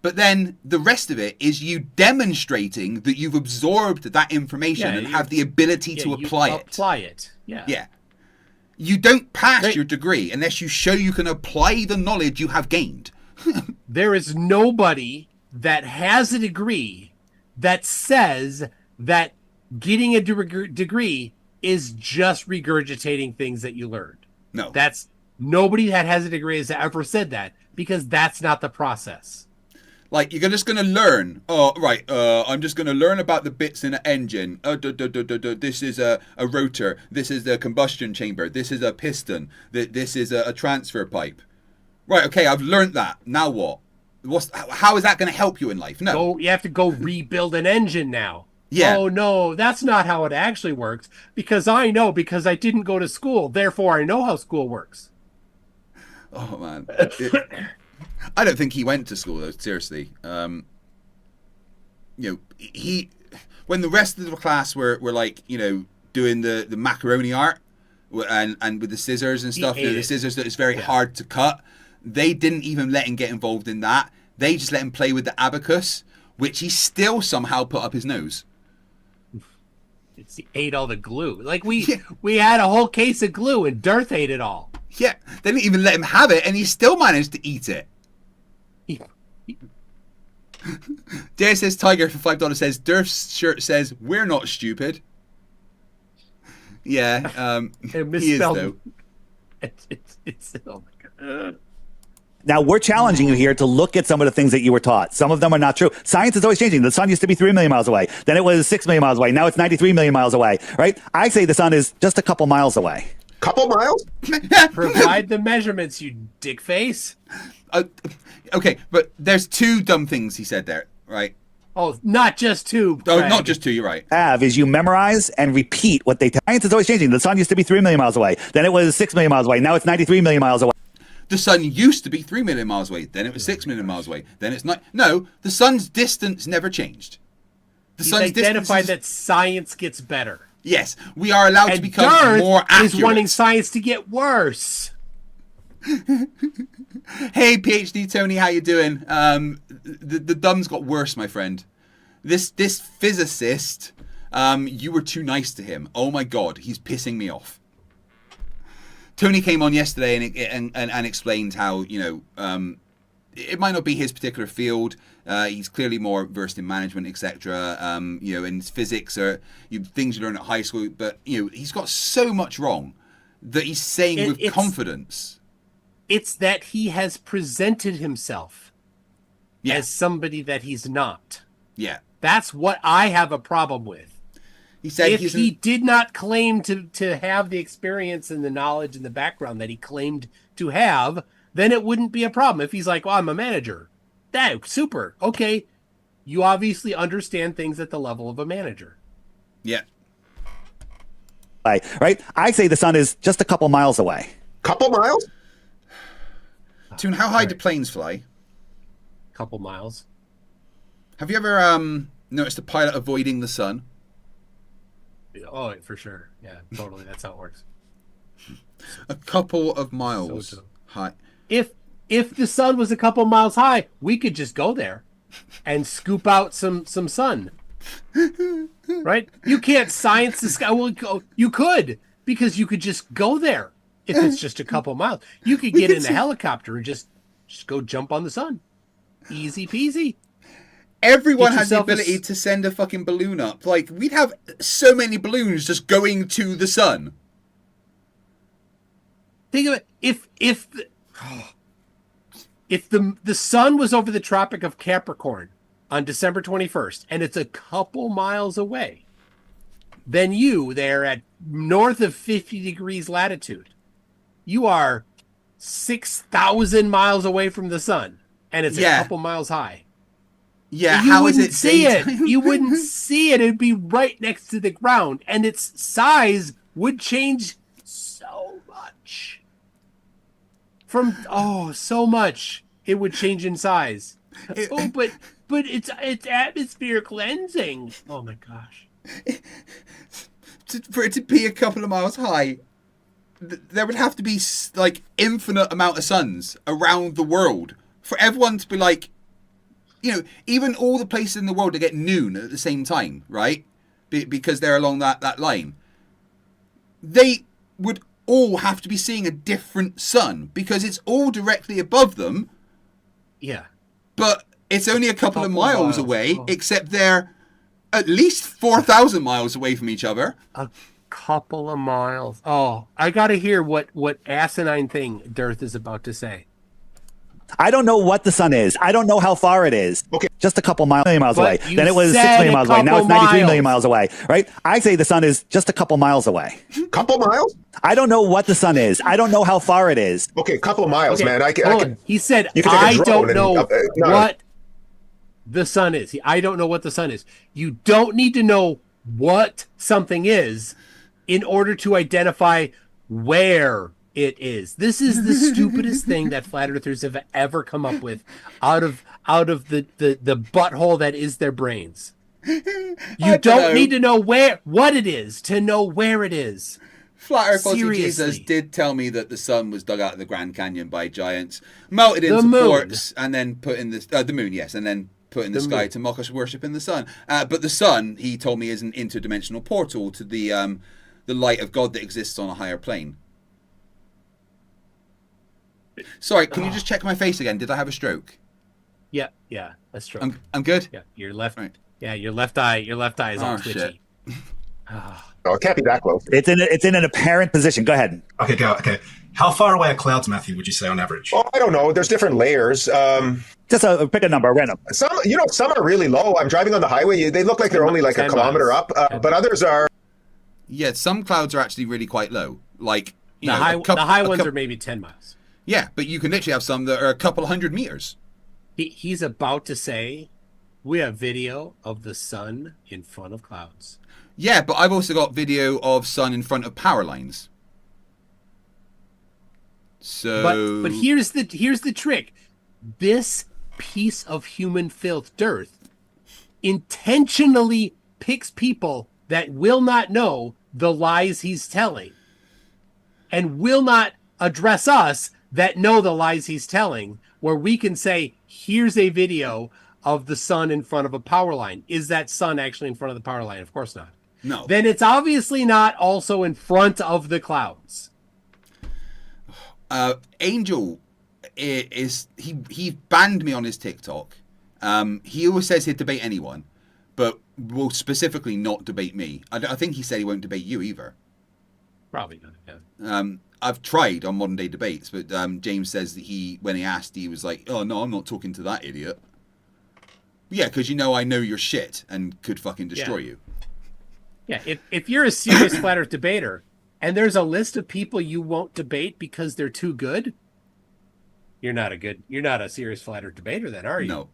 But then the rest of it is you demonstrating that you've absorbed that information and have the ability to apply it. Apply it. Yeah. Yeah. You don't pass your degree unless you show you can apply the knowledge you have gained. There is nobody that has a degree that says that getting a degree is just regurgitating things that you learned. No. That's nobody that has a degree has ever said that, because that's not the process. Like, you're just going to learn. Oh, right. I'm just going to learn about the bits in an engine. This is a rotor. This is the combustion chamber. This is a piston. This is a transfer pipe. Right. Okay. I've learned that. Now what? How is that going to help you in life? No. You have to go rebuild an engine now. Yeah. Oh, no, that's not how it actually works. Because I know, because I didn't go to school. Therefore, I know how school works. Oh, man. I don't think he went to school, though, seriously. You know, when the rest of the class were like, you know, doing the macaroni art and with the scissors and stuff, you know, the scissors that is very hard to cut, they didn't even let him get involved in that. They just let him play with the abacus, which he still somehow put up his nose. He ate all the glue. Like, we had a whole case of glue, and DiRTH ate it all. Yeah, they didn't even let him have it, and he still managed to eat it. Dare says Tiger for $5 says DiRTH's shirt says we're not stupid. Yeah, he is though. It's oh my god. Now, we're challenging you here to look at some of the things that you were taught. Some of them are not true. Science is always changing. The sun used to be 3 million miles away. Then it was 6 million miles away. Now it's 93 million miles away, right? I say the sun is just a couple miles away. Couple miles? Provide the measurements, you dick face. Okay, but there's two dumb things he said there, right? Oh, not just two. Oh, Kreg. not just two, you're right. Is you memorize and repeat what they tell. Science is always changing. The sun used to be 3 million miles away. Then it was 6 million miles away. Now it's 93 million miles away. The sun used to be 3 million miles away. Then it was 6 million miles away. Then it's not. No, the sun's distance never changed. The He's sun's identified distance that science gets better. Yes, we are allowed to become DiRTH more accurate. is wanting science to get worse. Hey, PhD Tony, how you doing? The dumb's got worse, my friend. This physicist, you were too nice to him. Oh my God, he's pissing me off. Tony came on yesterday and explained how, you know, it might not be his particular field. He's clearly more versed in management, etc. You know, and physics are things you learn at high school. But you know, he's got so much wrong that he's saying with confidence. It's that he has presented himself as somebody that he's not. Yeah, that's what I have a problem with. He said if he did not claim to have the experience and the knowledge and the background that he claimed to have, then it wouldn't be a problem. If he's like, well, I'm a manager. That super. Okay. You obviously understand things at the level of a manager. Yeah. Right? I say the sun is just a couple miles away. Couple miles? Toon, how high do planes fly? Couple miles. Have you ever noticed a pilot avoiding the sun? Oh, for sure. Yeah, totally. That's how it works. A couple of miles high. If the sun was a couple miles high, we could just go there and scoop out some sun. Right? You can't science the sky. Well, you could, because you could just go there if it's just a couple miles. You could get in a helicopter and just go jump on the sun. Easy peasy. Everyone has the ability to send a fucking balloon up. Like, we'd have so many balloons just going to the sun. Think of it. If the sun was over the Tropic of Capricorn on December 21st and it's a couple miles away, then you there at north of 50 degrees latitude, you are 6,000 miles away from the sun and it's a couple miles high. Yeah, you how is wouldn't it see daytime? it? You wouldn't see it. It'd be right next to the ground, and its size would change so much. So much it would change in size. But it's atmosphere cleansing. Oh my gosh! For it to be a couple of miles high, there would have to be like infinite amount of suns around the world for everyone to be like. You know, even all the places in the world to get noon at the same time, right? Because they're along that line. They would all have to be seeing a different sun because it's all directly above them. Yeah. But it's only a couple of miles away, except they're at least 4,000 miles away from each other. A couple of miles. Oh, I got to hear what asinine thing DiRTH is about to say. I don't know what the sun is. I don't know how far it is. Okay. Just a couple million miles away. Then it was 6 million miles away. Now it's 93 million miles away, right? I say the sun is just a couple miles away. Couple miles? I don't know what the sun is. I don't know how far it is. Okay, couple of miles, man. I can, he said, I don't know what the sun is. I don't know what the sun is. You don't need to know what something is in order to identify where it is. This is the stupidest thing that flat earthers have ever come up with out of the butthole that is their brains. You don't need to know what it is to know where it is. Flat Earth Jesus did tell me that the sun was dug out of the Grand Canyon by giants, melted into quartz, and then put in the moon, yes, and then put in the sky to mock us worshiping the sun. But the sun, he told me, is an interdimensional portal to the light of God that exists on a higher plane. Sorry, can you just check my face again? Did I have a stroke? Yeah, a stroke. I'm good. Yeah, your left. Right. Yeah, your left eye is all twitchy. Oh, it can't be that close. It's in an apparent position. Go ahead. Okay, go. Okay, how far away are clouds, Matthew? Would you say on average? Oh, I don't know. There's different layers. Just pick a number, random. Some are really low. I'm driving on the highway. They look like they're only like a kilometer up, but others are. Yeah, some clouds are actually really quite low. Like the high ones are maybe 10 miles. Yeah, but you can literally have some that are a couple of hundred meters. He's about to say, we have video of the sun in front of clouds. Yeah, but I've also got video of sun in front of power lines. So, but here's the trick. This piece of human filth, DiRTH, intentionally picks people that will not know the lies he's telling, and will not address us that know the lies he's telling, where we can say, here's a video of the sun in front of a power line. Is that sun actually in front of the power line? Of course not. No. Then it's obviously not also in front of the clouds. Angel he banned me on his TikTok. He always says he'd debate anyone, but will specifically not debate me. I think he said he won't debate you either. Probably not. Yeah. I've tried on modern day debates, but James says that when he asked, he was like, "Oh no, I'm not talking to that idiot." Yeah, because I know your shit and could fucking destroy you. Yeah, if you're a serious flat Earth debater, and there's a list of people you won't debate because they're too good, you're not a serious flat Earth debater, then, are you? No.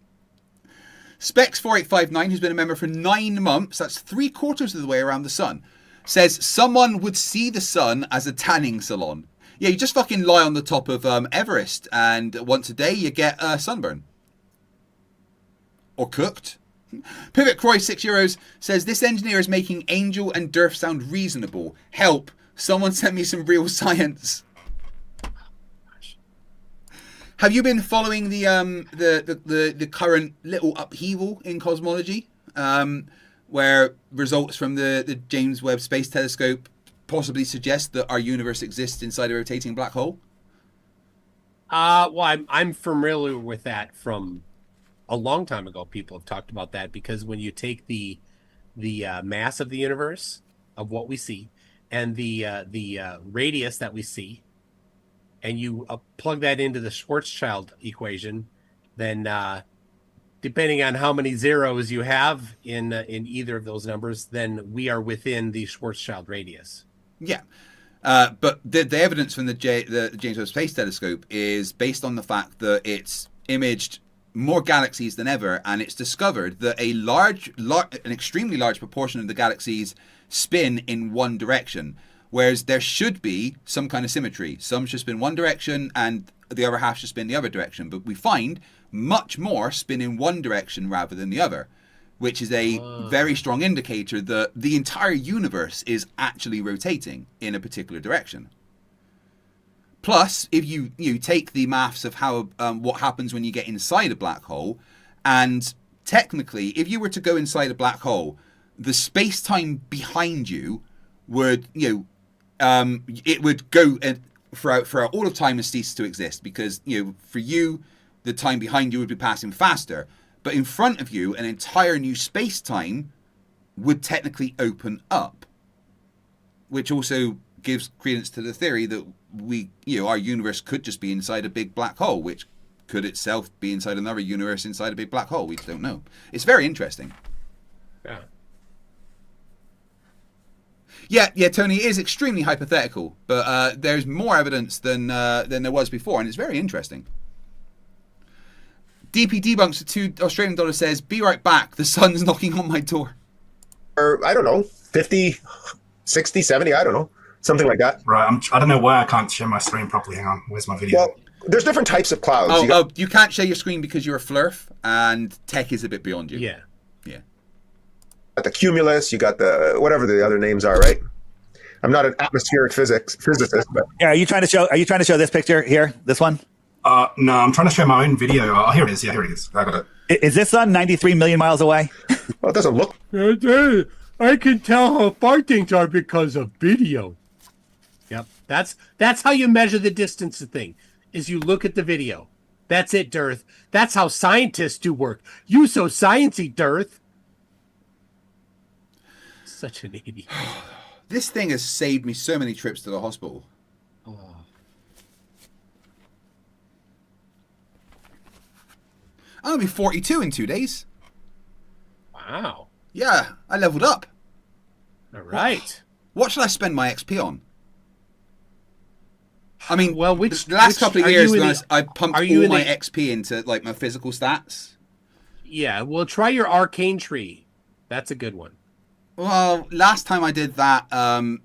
Specs4859, who's been a member for 9 months, that's 3/4 of the way around the sun, says someone would see the sun as a tanning salon. Yeah, you just fucking lie on the top of Everest, and once a day you get a sunburn. Or cooked. Pivot Croy, €6, says this engineer is making Angel and DiRTH sound reasonable. Help! Someone send me some real science. Have you been following the current little upheaval in cosmology, where results from the James Webb Space Telescope possibly suggest that our universe exists inside a rotating black hole? Well, I'm familiar with that from a long time ago. People have talked about that because when you take the mass of the universe of what we see and the radius that we see, and you plug that into the Schwarzschild equation, then depending on how many zeros you have in either of those numbers, then we are within the Schwarzschild radius. Yeah. But the evidence from the James Webb Space Telescope is based on the fact that it's imaged more galaxies than ever, and it's discovered that an extremely large proportion of the galaxies spin in one direction. Whereas there should be some kind of symmetry. Some should spin one direction and the other half should spin the other direction. But we find much more spin in one direction rather than the other, which is a very strong indicator that the entire universe is actually rotating in a particular direction. Plus, if you take the maths of how what happens when you get inside a black hole, and technically, if you were to go inside a black hole, the space-time behind you would, it would go for all of time and cease to exist, because for you the time behind you would be passing faster, but in front of you an entire new space-time would technically open up, which also gives credence to the theory that our universe could just be inside a big black hole, which could itself be inside another universe inside a big black hole. We don't know. It's very interesting. Yeah, Tony, it is extremely hypothetical, but there's more evidence than there was before, and it's very interesting. DP Debunks for $2 says, "Be right back. The sun's knocking on my door." Or, I don't know, 50, 60, 70, I don't know. Something like that. Right, I don't know why I can't share my screen properly. Hang on, where's my video? Well, there's different types of clouds. You can't share your screen because you're a Flerf, and tech is a bit beyond you. Yeah. Got the cumulus, you got the whatever the other names are, right? I'm not an atmospheric physicist, but Yeah, are you trying to show this picture here? This one? No, I'm trying to show my own video. Oh, here it is. Yeah, here it is. I got it. Is this sun 93 million miles away? Well, it doesn't look. I can tell how far things are because of video. Yep. That's how you measure the distance of thing, is you look at the video. That's it, DiRTH. That's how scientists do work. You so sciencey, DiRTH. Such an idiot. This thing has saved me so many trips to the hospital. I'm going to be 42 in 2 days. Wow. Yeah, I leveled up. All right. What should I spend my XP on? I mean, well, the last couple of years, I pumped all my XP into like my physical stats. Yeah, well, try your arcane tree. That's a good one. Well, last time I did that,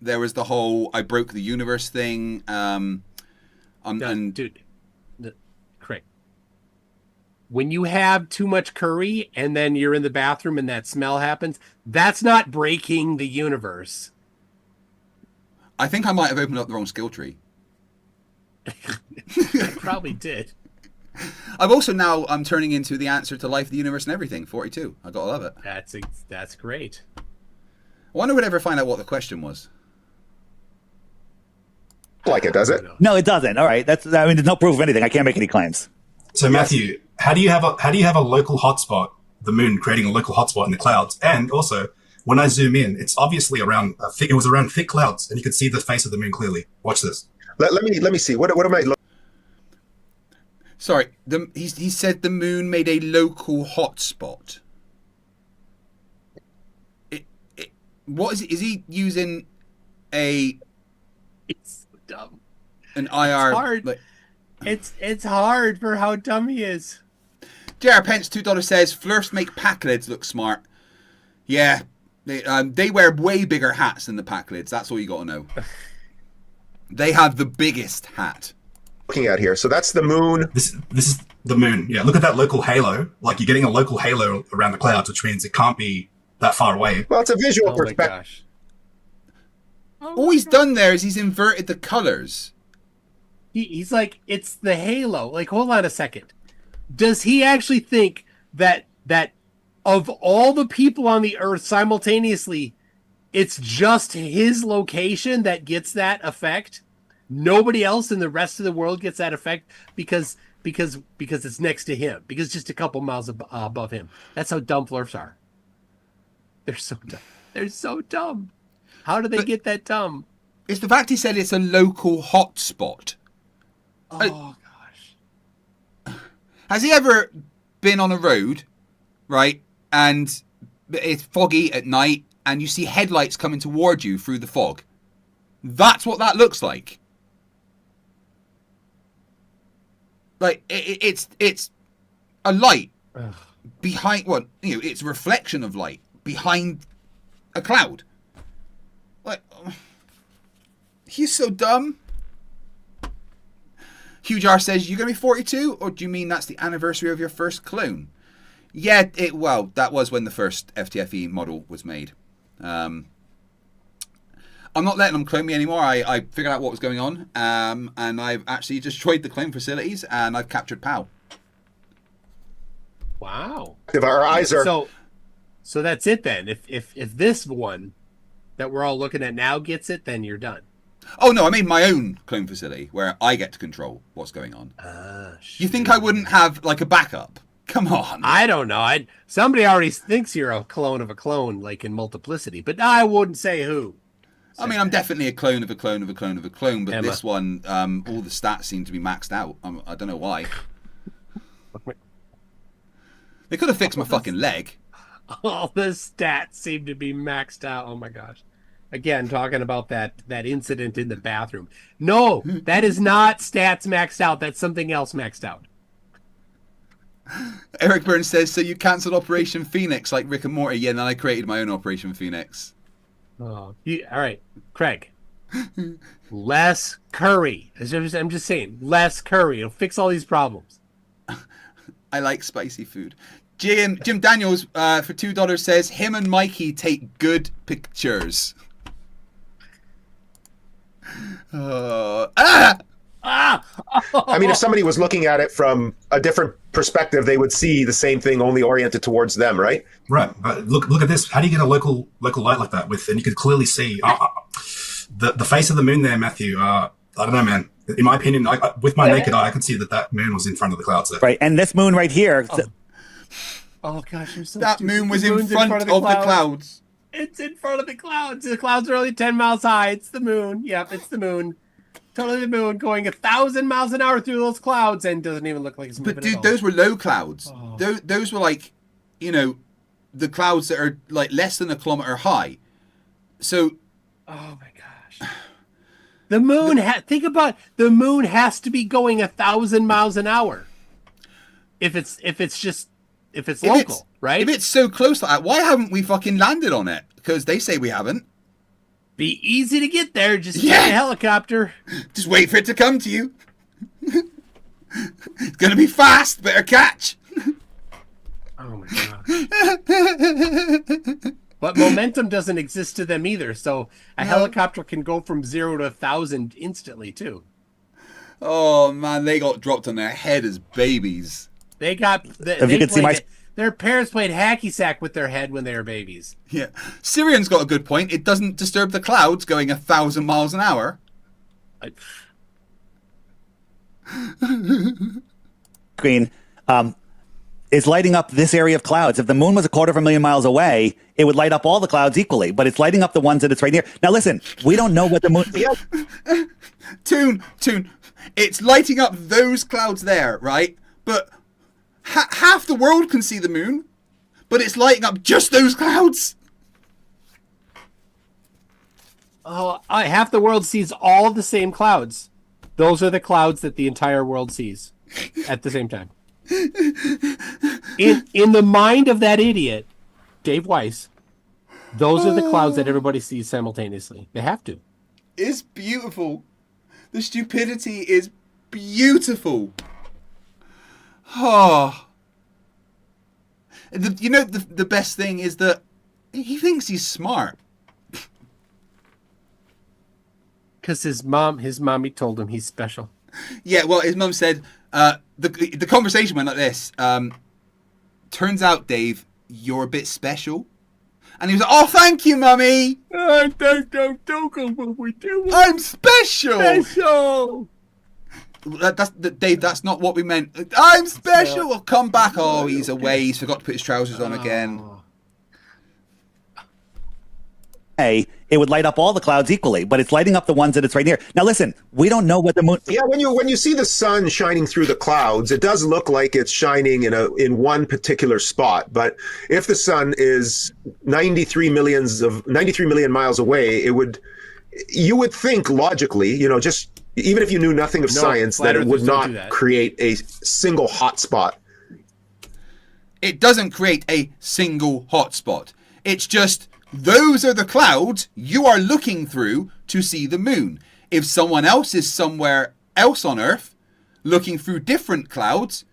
there was the whole I broke the universe thing. Dude, Kreg. When you have too much curry and then you're in the bathroom and that smell happens, that's not breaking the universe. I think I might have opened up the wrong skill tree. I probably did. I'm also now turning into the answer to life, the universe, and everything. 42. I gotta love it. That's great. I wonder would ever find out what the question was. Like it, does it? No, it doesn't. All right. There's no proof of anything. I can't make any claims. So Matthew, how do you have a local hotspot, the moon creating a local hotspot in the clouds? And also, when I zoom in, it's obviously around thick clouds, and you can see the face of the moon clearly. Watch this. Let me see. What am I? Sorry, he said the moon made a local hotspot. What is he? Is he using a? It's so dumb. An IR. It's hard. Like, It's hard for how dumb he is. JR Pence $2 says Flerfs make pack lids look smart. Yeah, they wear way bigger hats than the pack lids. That's all you got to know. They have the biggest hat. Looking at here, so that's the moon. This is the moon. Yeah, look at that local halo. Like, you're getting a local halo around the clouds, which means it can't be that far away. Well, it's a visual Oh my perspective. gosh. All he's done there is he's inverted the colors. He's like, it's the halo. Like, hold on a second. Does he actually think that of all the people on the earth simultaneously, it's just his location that gets that effect? Nobody else in the rest of the world gets that effect because it's next to him, because just a couple miles above him. That's how dumb Flerfs are. They're so dumb. They're so dumb. How do they get that dumb? It's the fact he said it's a local hotspot. Oh gosh. Has he ever been on a road, right, and it's foggy at night, and you see headlights coming toward you through the fog? That's what that looks like. Like it's a light behind it's a reflection of light behind a cloud. Like, he's so dumb. Huge R says, "You're gonna be 42, or do you mean that's the anniversary of your first clone?" Yeah, that was when the first FTFE model was made. I'm not letting them clone me anymore. I figured out what was going on, and I've actually destroyed the clone facilities, and I've captured POW. Wow. If our eyes are So that's it then. If this one that we're all looking at now gets it, then you're done. Oh no, I made my own clone facility where I get to control what's going on. You think I wouldn't have like a backup? Come on. I don't know. Somebody already thinks you're a clone of a clone, like in Multiplicity, but I wouldn't say who. I mean, I'm definitely a clone of a clone of a clone of a clone, but Emma. this one, all the stats seem to be maxed out. I don't know why. They could have fixed my fucking leg. All the stats seem to be maxed out. Oh my gosh. Again, talking about that incident in the bathroom. No, that is not stats maxed out. That's something else maxed out. Eric Burns says, "So you cancelled Operation Phoenix like Rick and Morty?" Yeah, and then I created my own Operation Phoenix. Oh, all right, Kreg. Less curry. I'm just saying, less curry. It'll fix all these problems. I like spicy food. Jim Daniels for $2 says, "Him and Mikey take good pictures." I mean, if somebody was looking at it from a different perspective, they would see the same thing, only oriented towards them, right? Right. But look at this. How do you get a local light like that? And you could clearly see the face of the moon there, Matthew. I don't know, man. In my opinion, with my naked eye, I could see that moon was in front of the clouds there. Right, and this moon right here. Oh gosh, you're so that stupid. moon was The in moon's front of the clouds. It's in front of the clouds. The clouds are only 10 miles high. It's the moon. Yep, it's the moon. Totally the moon going 1,000 miles an hour through those clouds and doesn't even look like it's moving. But at dude, all. those were low clouds. Oh. Those were like, the clouds that are like less than a kilometer high. So, oh my gosh. The moon, think about the moon has to be going 1,000 miles an hour. If it's local, right? If it's so close like that, why haven't we fucking landed on it? Because they say we haven't. Be easy to get there. Just get a helicopter. Just wait for it to come to you. It's gonna be fast. Better catch. Oh my god. But momentum doesn't exist to them either, so a helicopter can go from 0 to 1,000 instantly too. Oh man, they got dropped on their head as babies. They got. Their parents played hacky sack with their head when they were babies. Yeah, Syrian's got a good point. It doesn't disturb the clouds going 1,000 miles an hour. Green is lighting up this area of clouds. If the moon was 250,000 miles away, it would light up all the clouds equally, but it's lighting up the ones that it's right near. Now listen, we don't know what the moon... Toon, it's lighting up those clouds there, right? But half the world can see the moon, but it's lighting up just those clouds. Oh, half the world sees all the same clouds. Those are the clouds that the entire world sees at the same time. In the mind of that idiot, Dave Weiss, those are the clouds that everybody sees simultaneously. They have to. It's beautiful. The stupidity is beautiful. Oh. The best thing is that he thinks he's smart. Because his mommy told him he's special. Yeah, well, his mum said, the conversation went like this. Turns out, Dave, you're a bit special. And he was like, oh, thank you, mummy. I'm special. special. Dave, that's not what we meant. I'm special. Well, come back. Oh, he's away. He's forgot to put his trousers on again. It would light up all the clouds equally, but it's lighting up the ones that it's right near. Now, listen, we don't know what the moon. Yeah, when you see the sun shining through the clouds, it does look like it's shining in one particular spot. But if the sun is 93 million miles away, you would think logically, just even if you knew nothing of science, that it would not create a single hot spot. It doesn't create a single hot spot. It's just, those are the clouds you are looking through to see the moon. If someone else is somewhere else on Earth looking through different clouds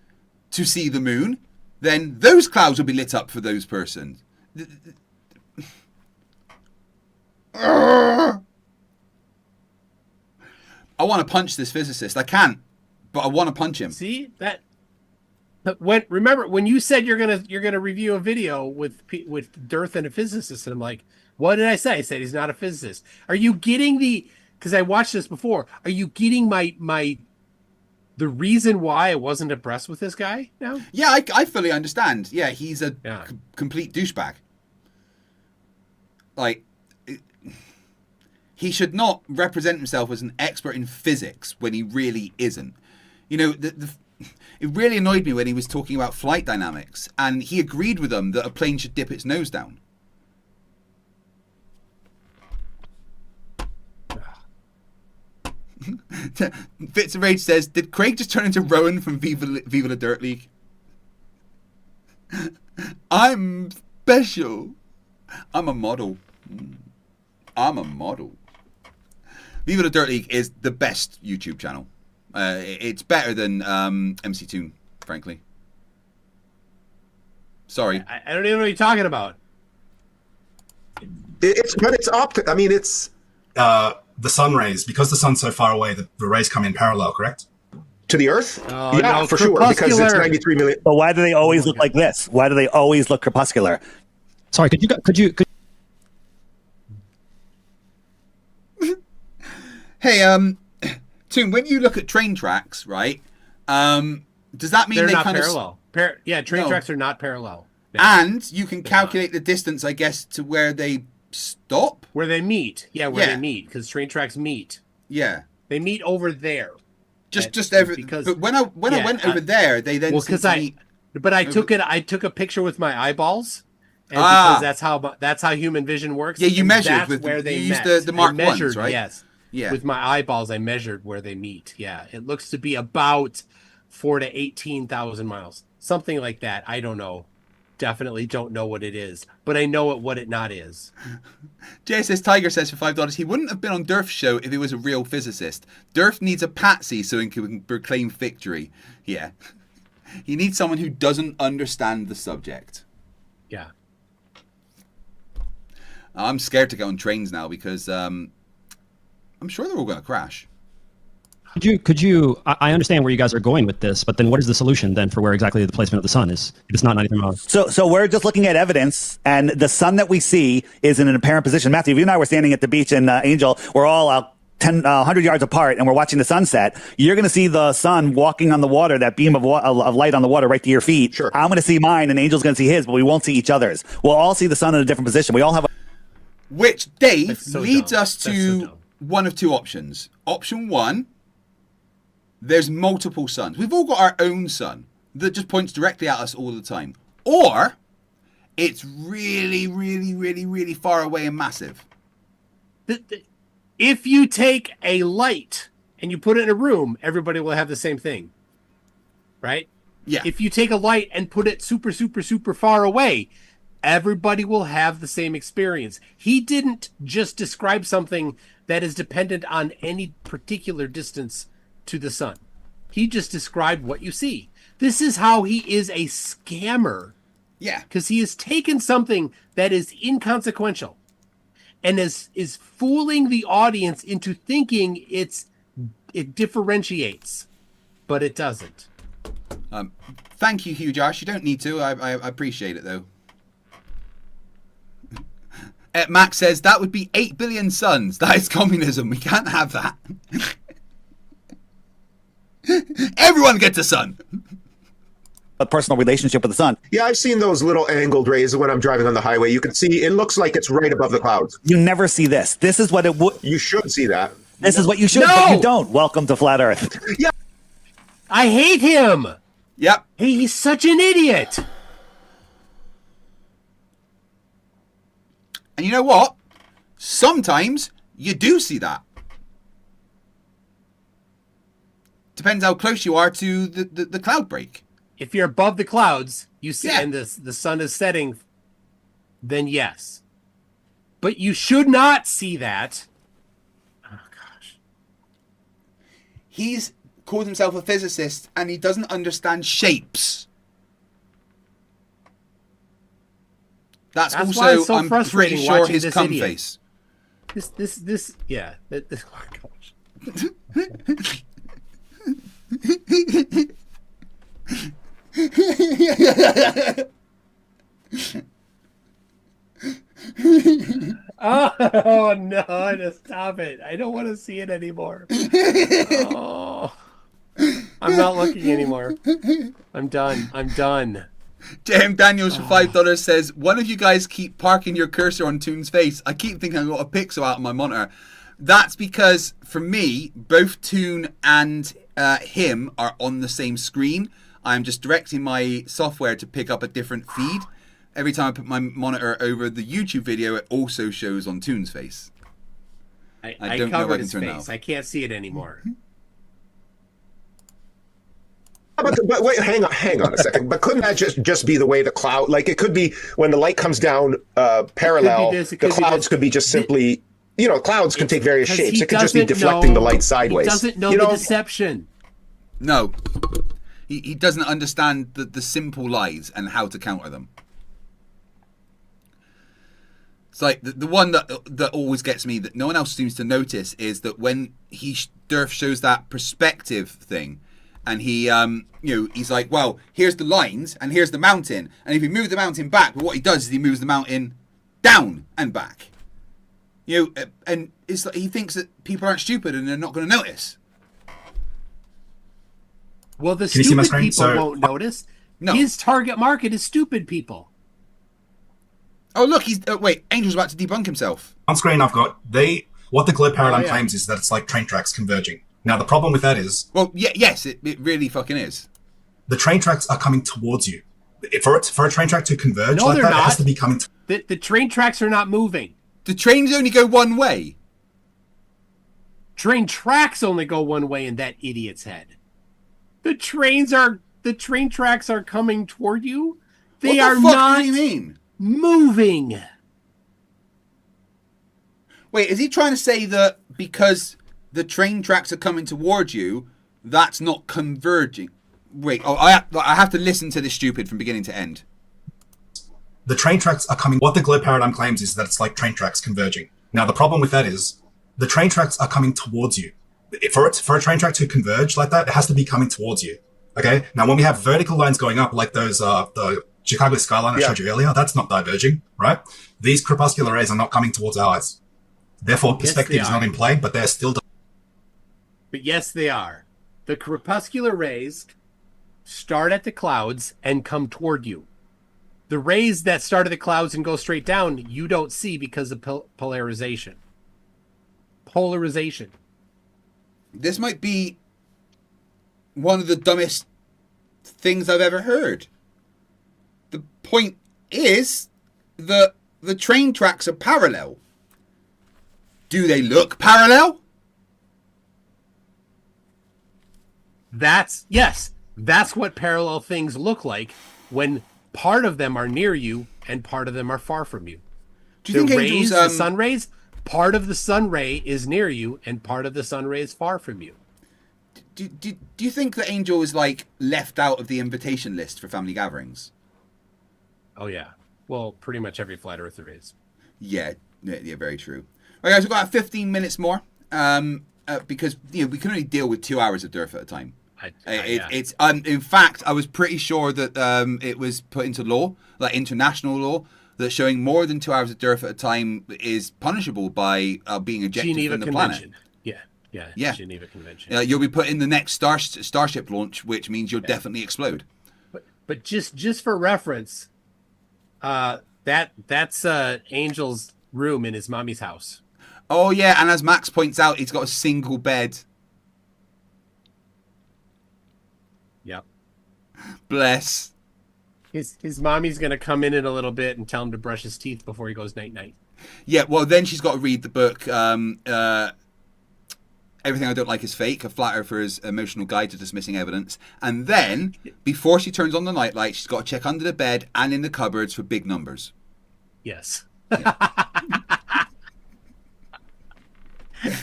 to see the moon, then those clouds will be lit up for those persons. I want to punch this physicist. I can't, but I want to punch him. See that? Remember when you said you're gonna review a video with DiRTH and a physicist, and I'm like, what did I say? I said he's not a physicist. Are you getting because I watched this before? Are you getting the reason why I wasn't impressed with this guy now? Yeah, I fully understand. Yeah, he's a complete douchebag. Like, he should not represent himself as an expert in physics when he really isn't. It really annoyed me when he was talking about flight dynamics, and he agreed with them that a plane should dip its nose down. Fits of Rage says, did Kreg just turn into Rowan from Viva La Dirt League? I'm special. I'm a model. I'm a model. Viva La Dirt League is the best YouTube channel. It's better than MC Toon, frankly. Sorry. I don't even know what you're talking about. It's the sun rays, because the sun's so far away, the rays come in parallel, correct? To the Earth? Oh, yeah, no, for sure, because it's 93 million. But why do they always look like this? Why do they always look crepuscular? Sorry, could you Hey, Toon, when you look at train tracks, right? Does that mean they're they not kind parallel? Train tracks are not parallel. No. And you can calculate the distance, I guess, to where they stop, where they meet. Yeah, they meet, because train tracks meet. Yeah, they meet over there. But when I went over there, they then I took a picture with my eyeballs, and because that's how human vision works. Yeah, you measured that's with where they met. used the Mark ones, right? Yes. Yeah. With my eyeballs, I measured where they meet. Yeah, it looks to be about 4,000 to 18,000 miles, something like that. I don't know. Definitely don't know what it is, but I know what it not is. JSS Tiger says for $5, he wouldn't have been on DiRTH's show if he was a real physicist. DiRTH needs a patsy so he can proclaim victory. Yeah. He needs someone who doesn't understand the subject. Yeah. I'm scared to go on trains now because I'm sure they're all going to crash. Could you? I understand where you guys are going with this, but then what is the solution then for where exactly the placement of the sun is? If it's not 93 miles. So we're just looking at evidence, and the sun that we see is in an apparent position. Matthew, if you and I were standing at the beach in Angel, we're all 100 yards apart, and we're watching the sunset. You're going to see the sun walking on the water, that beam of light on the water right to your feet. Sure. I'm going to see mine, and Angel's going to see his, but we won't see each other's. We'll all see the sun in a different position. We all have Which, Dave, leads us to one of two options. Option one, there's multiple suns. We've all got our own sun that just points directly at us all the time. Or it's really, really, really, really far away and massive. If you take a light and you put it in a room, everybody will have the same thing. Right? Yeah. If you take a light and put it super, super, super far away, everybody will have the same experience. He didn't just describe something that is dependent on any particular distance to the sun. He just described what you see. This is how he is a scammer. Yeah. Because he has taken something that is inconsequential and is fooling the audience into thinking it differentiates, but it doesn't. Thank you, Hugh Josh. You don't need to. I appreciate it, though. Max says, that would be 8 billion suns. That is communism. We can't have that. Everyone gets a sun. A personal relationship with the sun. Yeah, I've seen those little angled rays when I'm driving on the highway. You can see it looks like it's right above the clouds. You never see this. This is what it would. You should see that. This is what you should, No! but you don't. Welcome to Flat Earth. Yeah. I hate him. Yep. He's such an idiot. And you know what? Sometimes you do see that. Depends how close you are to the cloud break. If you're above the clouds, you see, Yeah. and the sun is setting, then yes. But you should not see that. Oh, gosh. He's called himself a physicist and he doesn't understand shapes. That's why also, it's so I'm pretty frustrating sure, watching his this cum idiot. face. Yeah. Oh, gosh. Oh no, just stop it. I don't want to see it anymore. Oh, I'm not looking anymore. I'm done. James Daniels for $5 says, one of you guys keep parking your cursor on Toon's face. I keep thinking I've got a pixel out of my monitor. That's because, for me, both Toon and him are on the same screen. I'm just directing my software to pick up a different feed. Every time I put my monitor over the YouTube video, it also shows on Toon's face. I don't know if I covered can his turn that face. off. I can't see it anymore. But wait, hang on a second. But couldn't that just be the way the cloud? Like it could be when the light comes down parallel. The clouds could be just simply, clouds can take various shapes. It could just be deflecting the light sideways. He doesn't know the deception. No, he doesn't understand the simple lies and how to counter them. It's like the one that always gets me that no one else seems to notice is that when DiRTH shows that perspective thing, and he he's like, well, here's the lines and here's the mountain, and if you move the mountain back, but what he does is he moves the mountain down and back. And it's like he thinks that people aren't stupid and they're not going to notice. Well, the Can you see my stupid screen? people won't notice. No. His target market is stupid people. Oh look, wait, Angel's about to debunk himself. On screen, I've got what the glib paradigm yeah. claims is that it's like train tracks converging. Now, the problem with that is yes, it really fucking is. the train tracks are coming towards you. For a train track to converge No, like they're that, not. it has to be coming. The train tracks are not moving. The trains only go one way. Train tracks only go one way in that idiot's head. The train tracks are coming toward you. They What are the fuck not do you mean? moving. Wait, is he trying to say that because the train tracks are coming towards you, that's not converging? Wait, I have to listen to this stupid from beginning to end. The train tracks are coming. What the glib paradigm claims is that it's like train tracks converging. Now, the problem with that is the train tracks are coming towards you. For a train track to converge like that, it has to be coming towards you. Okay. Now, when we have vertical lines going up, like those, the Chicago skyline I showed you earlier, that's not diverging, right? These crepuscular rays are not coming towards our eyes. Therefore, perspective is not in play, but they're still. But yes, they are. The crepuscular rays start at the clouds and come toward you. The rays that start at the clouds and go straight down, you don't see because of polarization. This might be one of the dumbest things I've ever heard. The point is that the train tracks are parallel. Do they look parallel? That's what parallel things look like when part of them are near you and part of them are far from you. Do you think rays, angels, the sun rays, part of the sun ray is near you and part of the sun ray is far from you. Do you think that Angel is like left out of the invitation list for family gatherings? Oh yeah. Well, pretty much every flat earther is. Yeah, very true. All right, guys, we've got 15 minutes more because we can only deal with 2 hours of DiRTH at a time. It's in fact, I was pretty sure that it was put into law, like international law, that showing more than 2 hours of DiRTH at a time is punishable by being ejected Geneva from the Convention. planet. Yeah. Geneva Convention. You'll be put in the next Starship launch, which means you'll definitely explode. But just for reference, that's Angel's room in his mommy's house. Oh yeah, and as Max points out, he's got a single bed. Yep. Bless. His mommy's gonna come in a little bit and tell him to brush his teeth before he goes night night. Yeah, well then she's got to read the book. Everything I Don't Like Is Fake, a flat earther's emotional guide to dismissing evidence. And then, before she turns on the nightlight, she's got to check under the bed and in the cupboards for big numbers. Yes.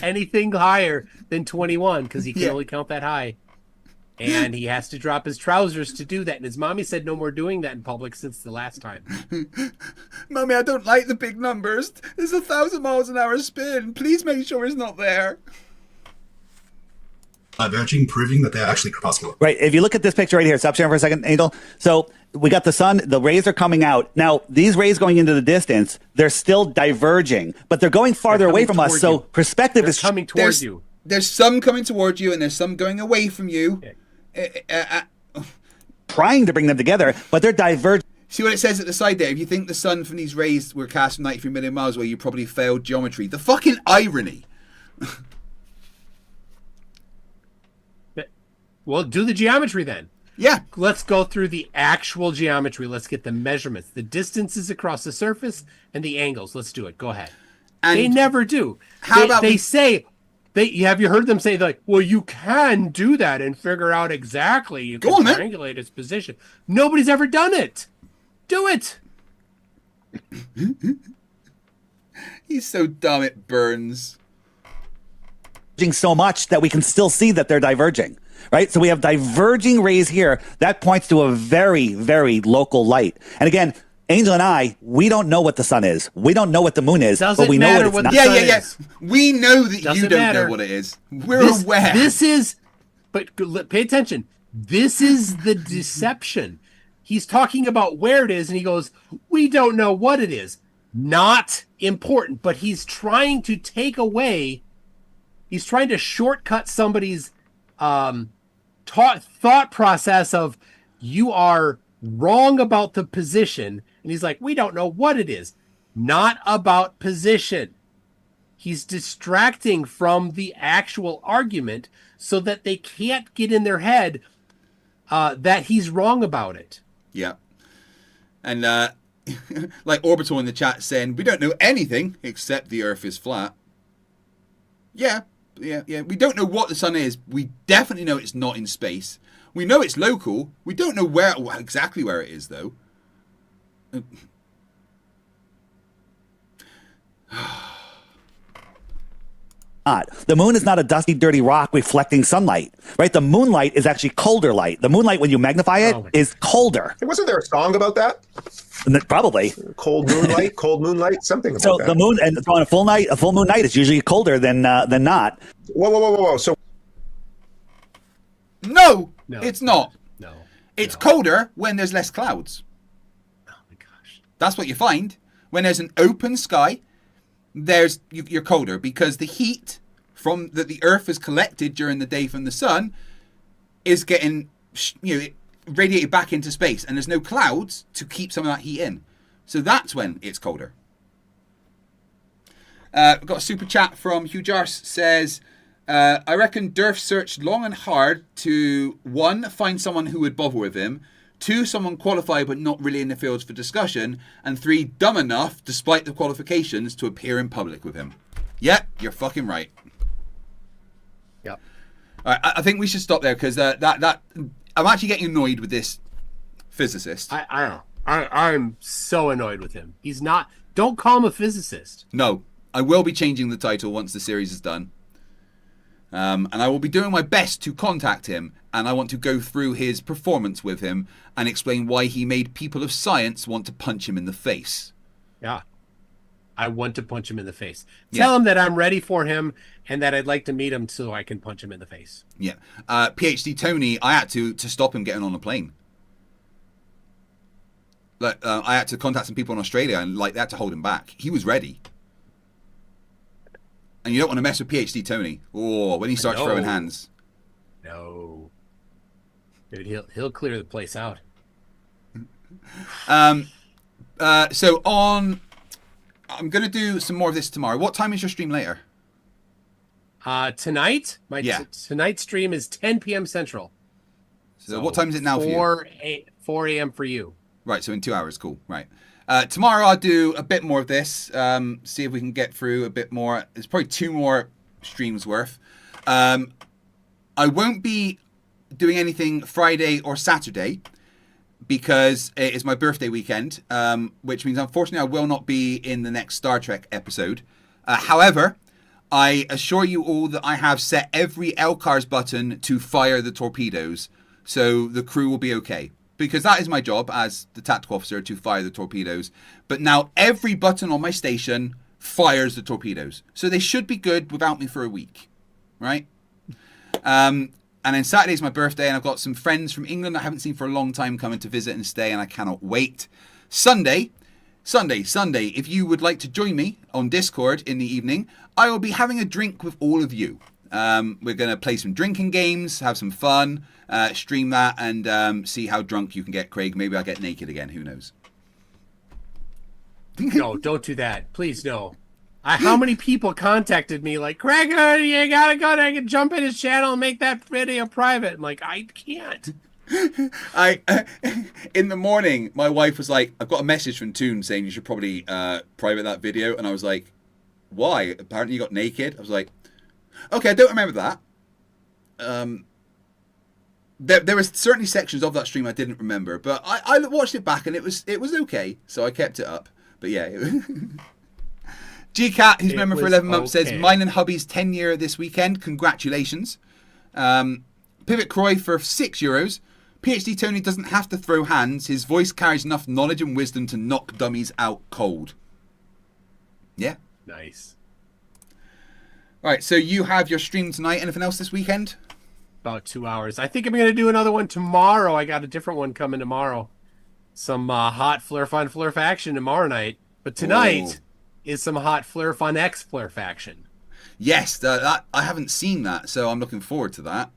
Anything higher than 21, because he can only count that high. And he has to drop his trousers to do that. And his mommy said no more doing that in public since the last time. Mommy, I don't like the big numbers. There's 1,000 miles an hour spin. Please make sure it's not there. Diverging, proving that they're actually crepuscular. Right. If you look at this picture right here, stop sharing for a second, Angel. So we got the sun, the rays are coming out. Now, these rays going into the distance, they're still diverging, but they're going farther away from us. So perspective is coming towards you. There's some coming towards you and there's some going away from you. Trying to bring them together, but they're diverging. See what it says at the side there? If you think the sun from these rays were cast from 93 million miles away, you probably failed geometry. The fucking irony. Well, do the geometry then. Yeah. Let's go through the actual geometry. Let's get the measurements, the distances across the surface, and the angles. Let's do it. Go ahead. And they never do. They say, have you heard them say, like, well, you can do that and figure out exactly. You can triangulate its position. Nobody's ever done it. Do it. He's so dumb it burns. So much that we can still see that they're diverging. Right? So we have diverging rays here. That points to a very, very local light. And again, Angel and I, we don't know what the sun is. We don't know what the moon is, but we know what it's not. Yeah. We know that you don't know what it is. We're aware. But pay attention. This is the deception. He's talking about where it is, and he goes, we don't know what it is. Not important, but he's trying to take away, he's trying to shortcut somebody's thought process of you are wrong about the position, and he's like, we don't know what it is. Not about position. He's distracting from the actual argument so that they can't get in their head that he's wrong about it. Yeah. And like Orbital in the chat saying, we don't know anything except the Earth is flat. Yeah. We don't know what the sun is. We definitely know it's not in space. We know it's local. We don't know exactly where it is, though. The moon is not a dusty, dirty rock reflecting sunlight, right? The moonlight is actually colder light. The moonlight, when you magnify it, is colder. Wasn't there a song about that? Probably. Cold moonlight, something about so that. So the moon, and on a full moon night, is usually colder than not. Whoa. So No, it's not. No. It's colder when there's less clouds. Oh my gosh. That's what you find. When there's an open sky, you're colder because the heat from that the Earth has collected during the day from the sun is getting radiated back into space, and there's no clouds to keep some of that heat in. So that's when it's colder. We've got a super chat from Hugh Jarse says, I reckon DiRTH searched long and hard to 1, find someone who would bother with him, 2, someone qualified but not really in the fields for discussion, and 3, dumb enough, despite the qualifications, to appear in public with him. Yeah, you're fucking right. Yep. All right, I think we should stop there because that I'm actually getting annoyed with this physicist. I don't know. I'm so annoyed with him. He's not. Don't call him a physicist. No, I will be changing the title once the series is done. And I will be doing my best to contact him, and I want to go through his performance with him and explain why he made people of science want to punch him in the face. Yeah. I want to punch him in the face. Yeah. Tell him that I'm ready for him and that I'd like to meet him so I can punch him in the face. Yeah. PhD Tony, I had to stop him getting on a plane. Like, I had to contact some people in Australia and they had to hold him back. He was ready. And you don't want to mess with PhD Tony. Oh, when he starts throwing hands. No. Dude, he'll clear the place out. So I'm going to do some more of this tomorrow. What time is your stream later? Tonight? Tonight's stream is 10 p.m. Central. So what time is it now for you? 4 a.m. for you. Right, so in 2 hours. Cool. Right. Tomorrow I'll do a bit more of this. See if we can get through a bit more. There's probably 2 more streams worth. I won't be doing anything Friday or Saturday because it is my birthday weekend, which means unfortunately I will not be in the next Star Trek episode. However, I assure you all that I have set every LCARS button to fire the torpedoes, so the crew will be okay. Because that is my job as the tactical officer, to fire the torpedoes. But now every button on my station fires the torpedoes. So they should be good without me for a week. Right? And then Saturday's my birthday, and I've got some friends from England I haven't seen for a long time coming to visit and stay, and I cannot wait. Sunday, if you would like to join me on Discord in the evening, I will be having a drink with all of you. We're going to play some drinking games, have some fun, stream that, and see how drunk you can get, Craig. Maybe I'll get naked again. Who knows? No, don't do that. Please, no. How many people contacted me like, Kreg, you gotta go there and jump in his channel and make that video private. I'm like, I can't. In the morning, my wife was like, I've got a message from Toon saying you should probably private that video. And I was like, why? Apparently you got naked. I was like, okay, I don't remember that. There was certainly sections of that stream I didn't remember, but I watched it back and it was okay, so I kept it up. But yeah. GCat, who's member for 11 months, says, mine and hubby's 10-year this weekend. Congratulations. Pivot Croy for €6. PhD Tony doesn't have to throw hands. His voice carries enough knowledge and wisdom to knock dummies out cold. Yeah. Nice. All right, so you have your stream tonight. Anything else this weekend? About 2 hours. I think I'm going to do another one tomorrow. I got a different one coming tomorrow. Some hot Flerf on Flerf action tomorrow night. But tonight is some hot Flerf on X Flerf action. Yes, that I haven't seen that, so I'm looking forward to that.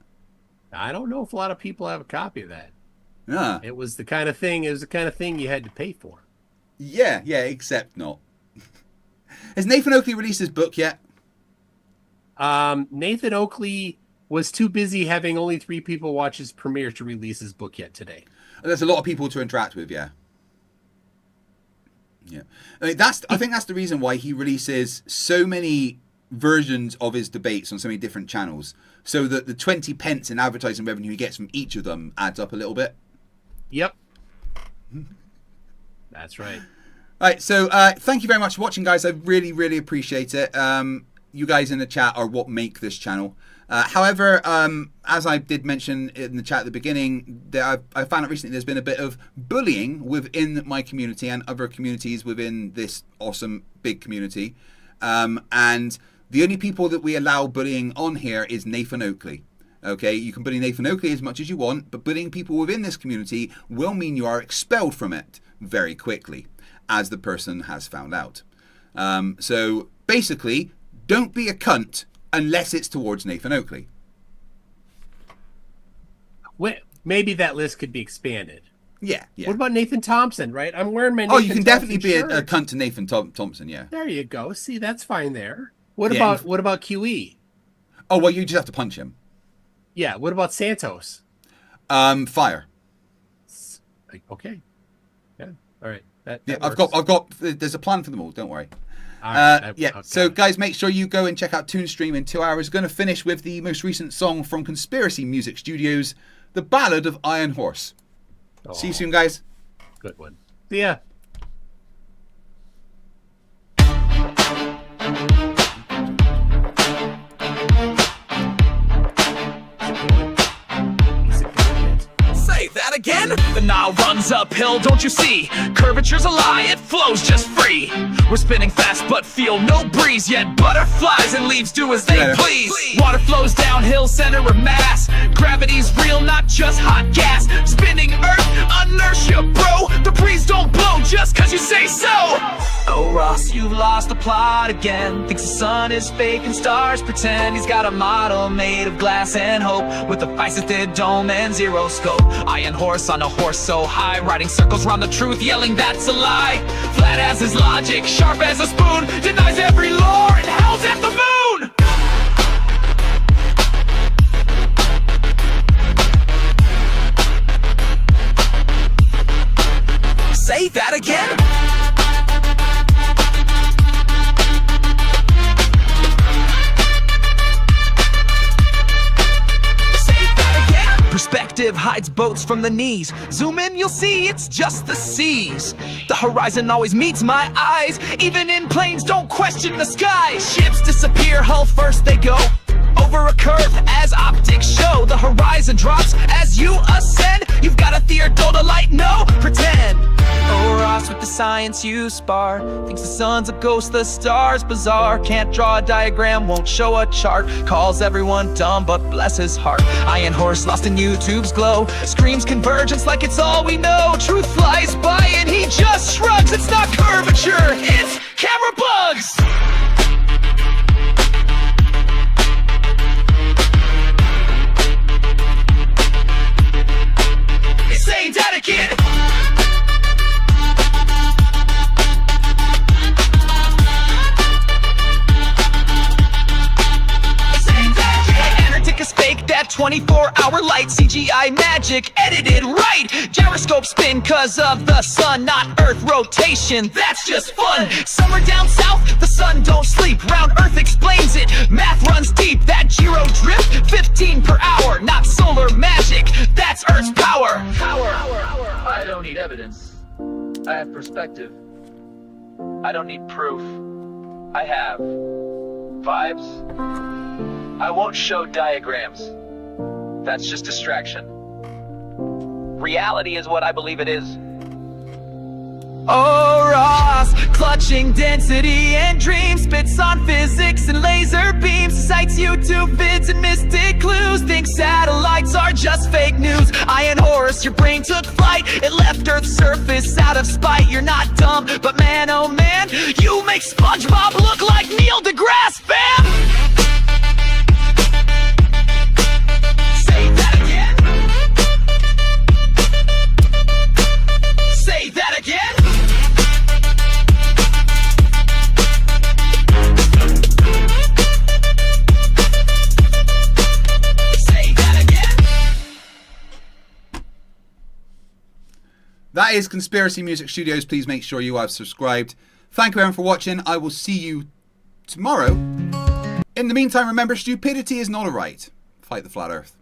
I don't know if a lot of people have a copy of that. Yeah. It was the kind of thing you had to pay for. Yeah, except not. Has Nathan Oakley released his book yet? Nathan Oakley was too busy having only 3 people watch his premiere to release his book yet today. There's a lot of people to interact with, yeah. Yeah. I mean, I think that's the reason why he releases so many versions of his debates on so many different channels, so that the 20 pence in advertising revenue he gets from each of them adds up a little bit. Yep. That's right. All right, so thank you very much for watching, guys. I really, really appreciate it. You guys in the chat are what make this channel. However, as I did mention in the chat at the beginning, I found out recently there's been a bit of bullying within my community and other communities within this awesome big community. And the only people that we allow bullying on here is Nathan Oakley. Okay, you can bully Nathan Oakley as much as you want, but bullying people within this community will mean you are expelled from it very quickly, as the person has found out. So basically, don't be a cunt unless it's towards Nathan Oakley. Maybe that list could be expanded. Yeah. What about Nathan Thompson, right? I'm wearing my Nathan Nathan you can definitely be shirt. a cunt to Nathan Thompson, yeah. There you go. See, that's fine there. What about QE? Oh, well, you just have to punch him. Yeah, what about Santos? Fire. Okay. Yeah. All right. I've got there's a plan for them all, don't worry. Yeah. Okay. So, guys, make sure you go and check out Toonstream in 2 hours. Going to finish with the most recent song from Conspiracy Music Studios, The Ballad of Iron Horse. See you soon, guys. Good one. See ya. Say that again? The Nile runs uphill, don't you see? Curvature's a lie, it flows just free. We're spinning fast but feel no breeze, yet butterflies and leaves do as they please. Water flows downhill, center of mass. Gravity's real, not just hot gas. Spinning earth, inertia, bro. The breeze don't blow just cause you say so. Oh Ross, you've lost the plot again. Thinks the sun is fake and stars pretend. He's got a model made of glass and hope, with a faceted dome and zero scope. Iron horse on a horse so high, riding circles round the truth, yelling that's a lie. Flat as his logic, sharp as a spoon, denies every lore and howls at the moon. Say that again? Perspective hides boats from the knees. Zoom in, you'll see it's just the seas. The horizon always meets my eyes. Even in planes, don't question the sky. Ships disappear, hull first they go over a curve as optics show. The horizon drops as you ascend. You've got a theodolite, no pretend. Oh Ross, with the science you spar, thinks the sun's a ghost, the stars bizarre. Can't draw a diagram, won't show a chart. Calls everyone dumb, but bless his heart. Iron horse lost in YouTube's glow, screams convergence like it's all we know. Truth flies by and he just shrugs. It's not curvature, it's camera bugs. Say that again. Antarctica's fake, that 24-hour light. CGI magic, edited right. Gyroscope spin cause of the sun, not Earth rotation. That's just fun. Summer down south, the sun don't sleep. Round Earth explains it. Math runs deep. That gyro drift, 15 per hour. Not solar magic, that's Earth's power. I don't need evidence. I have perspective. I don't need proof. I have vibes. I won't show diagrams. That's just distraction. Reality is what I believe it is. Oh, Ross, clutching density and dreams, spits on physics and laser beams, cites YouTube vids and mystic clues, thinks satellites are just fake news. Iron horse, your brain took flight, it left Earth's surface out of spite. You're not dumb, but man, oh man, you make SpongeBob look like Neil deGrasse, fam! Say that again. Say that again. That is Conspiracy Music Studios. Please make sure you are subscribed. Thank you everyone for watching. I will see you tomorrow. In the meantime, remember, stupidity is not a right. Fight the flat earth.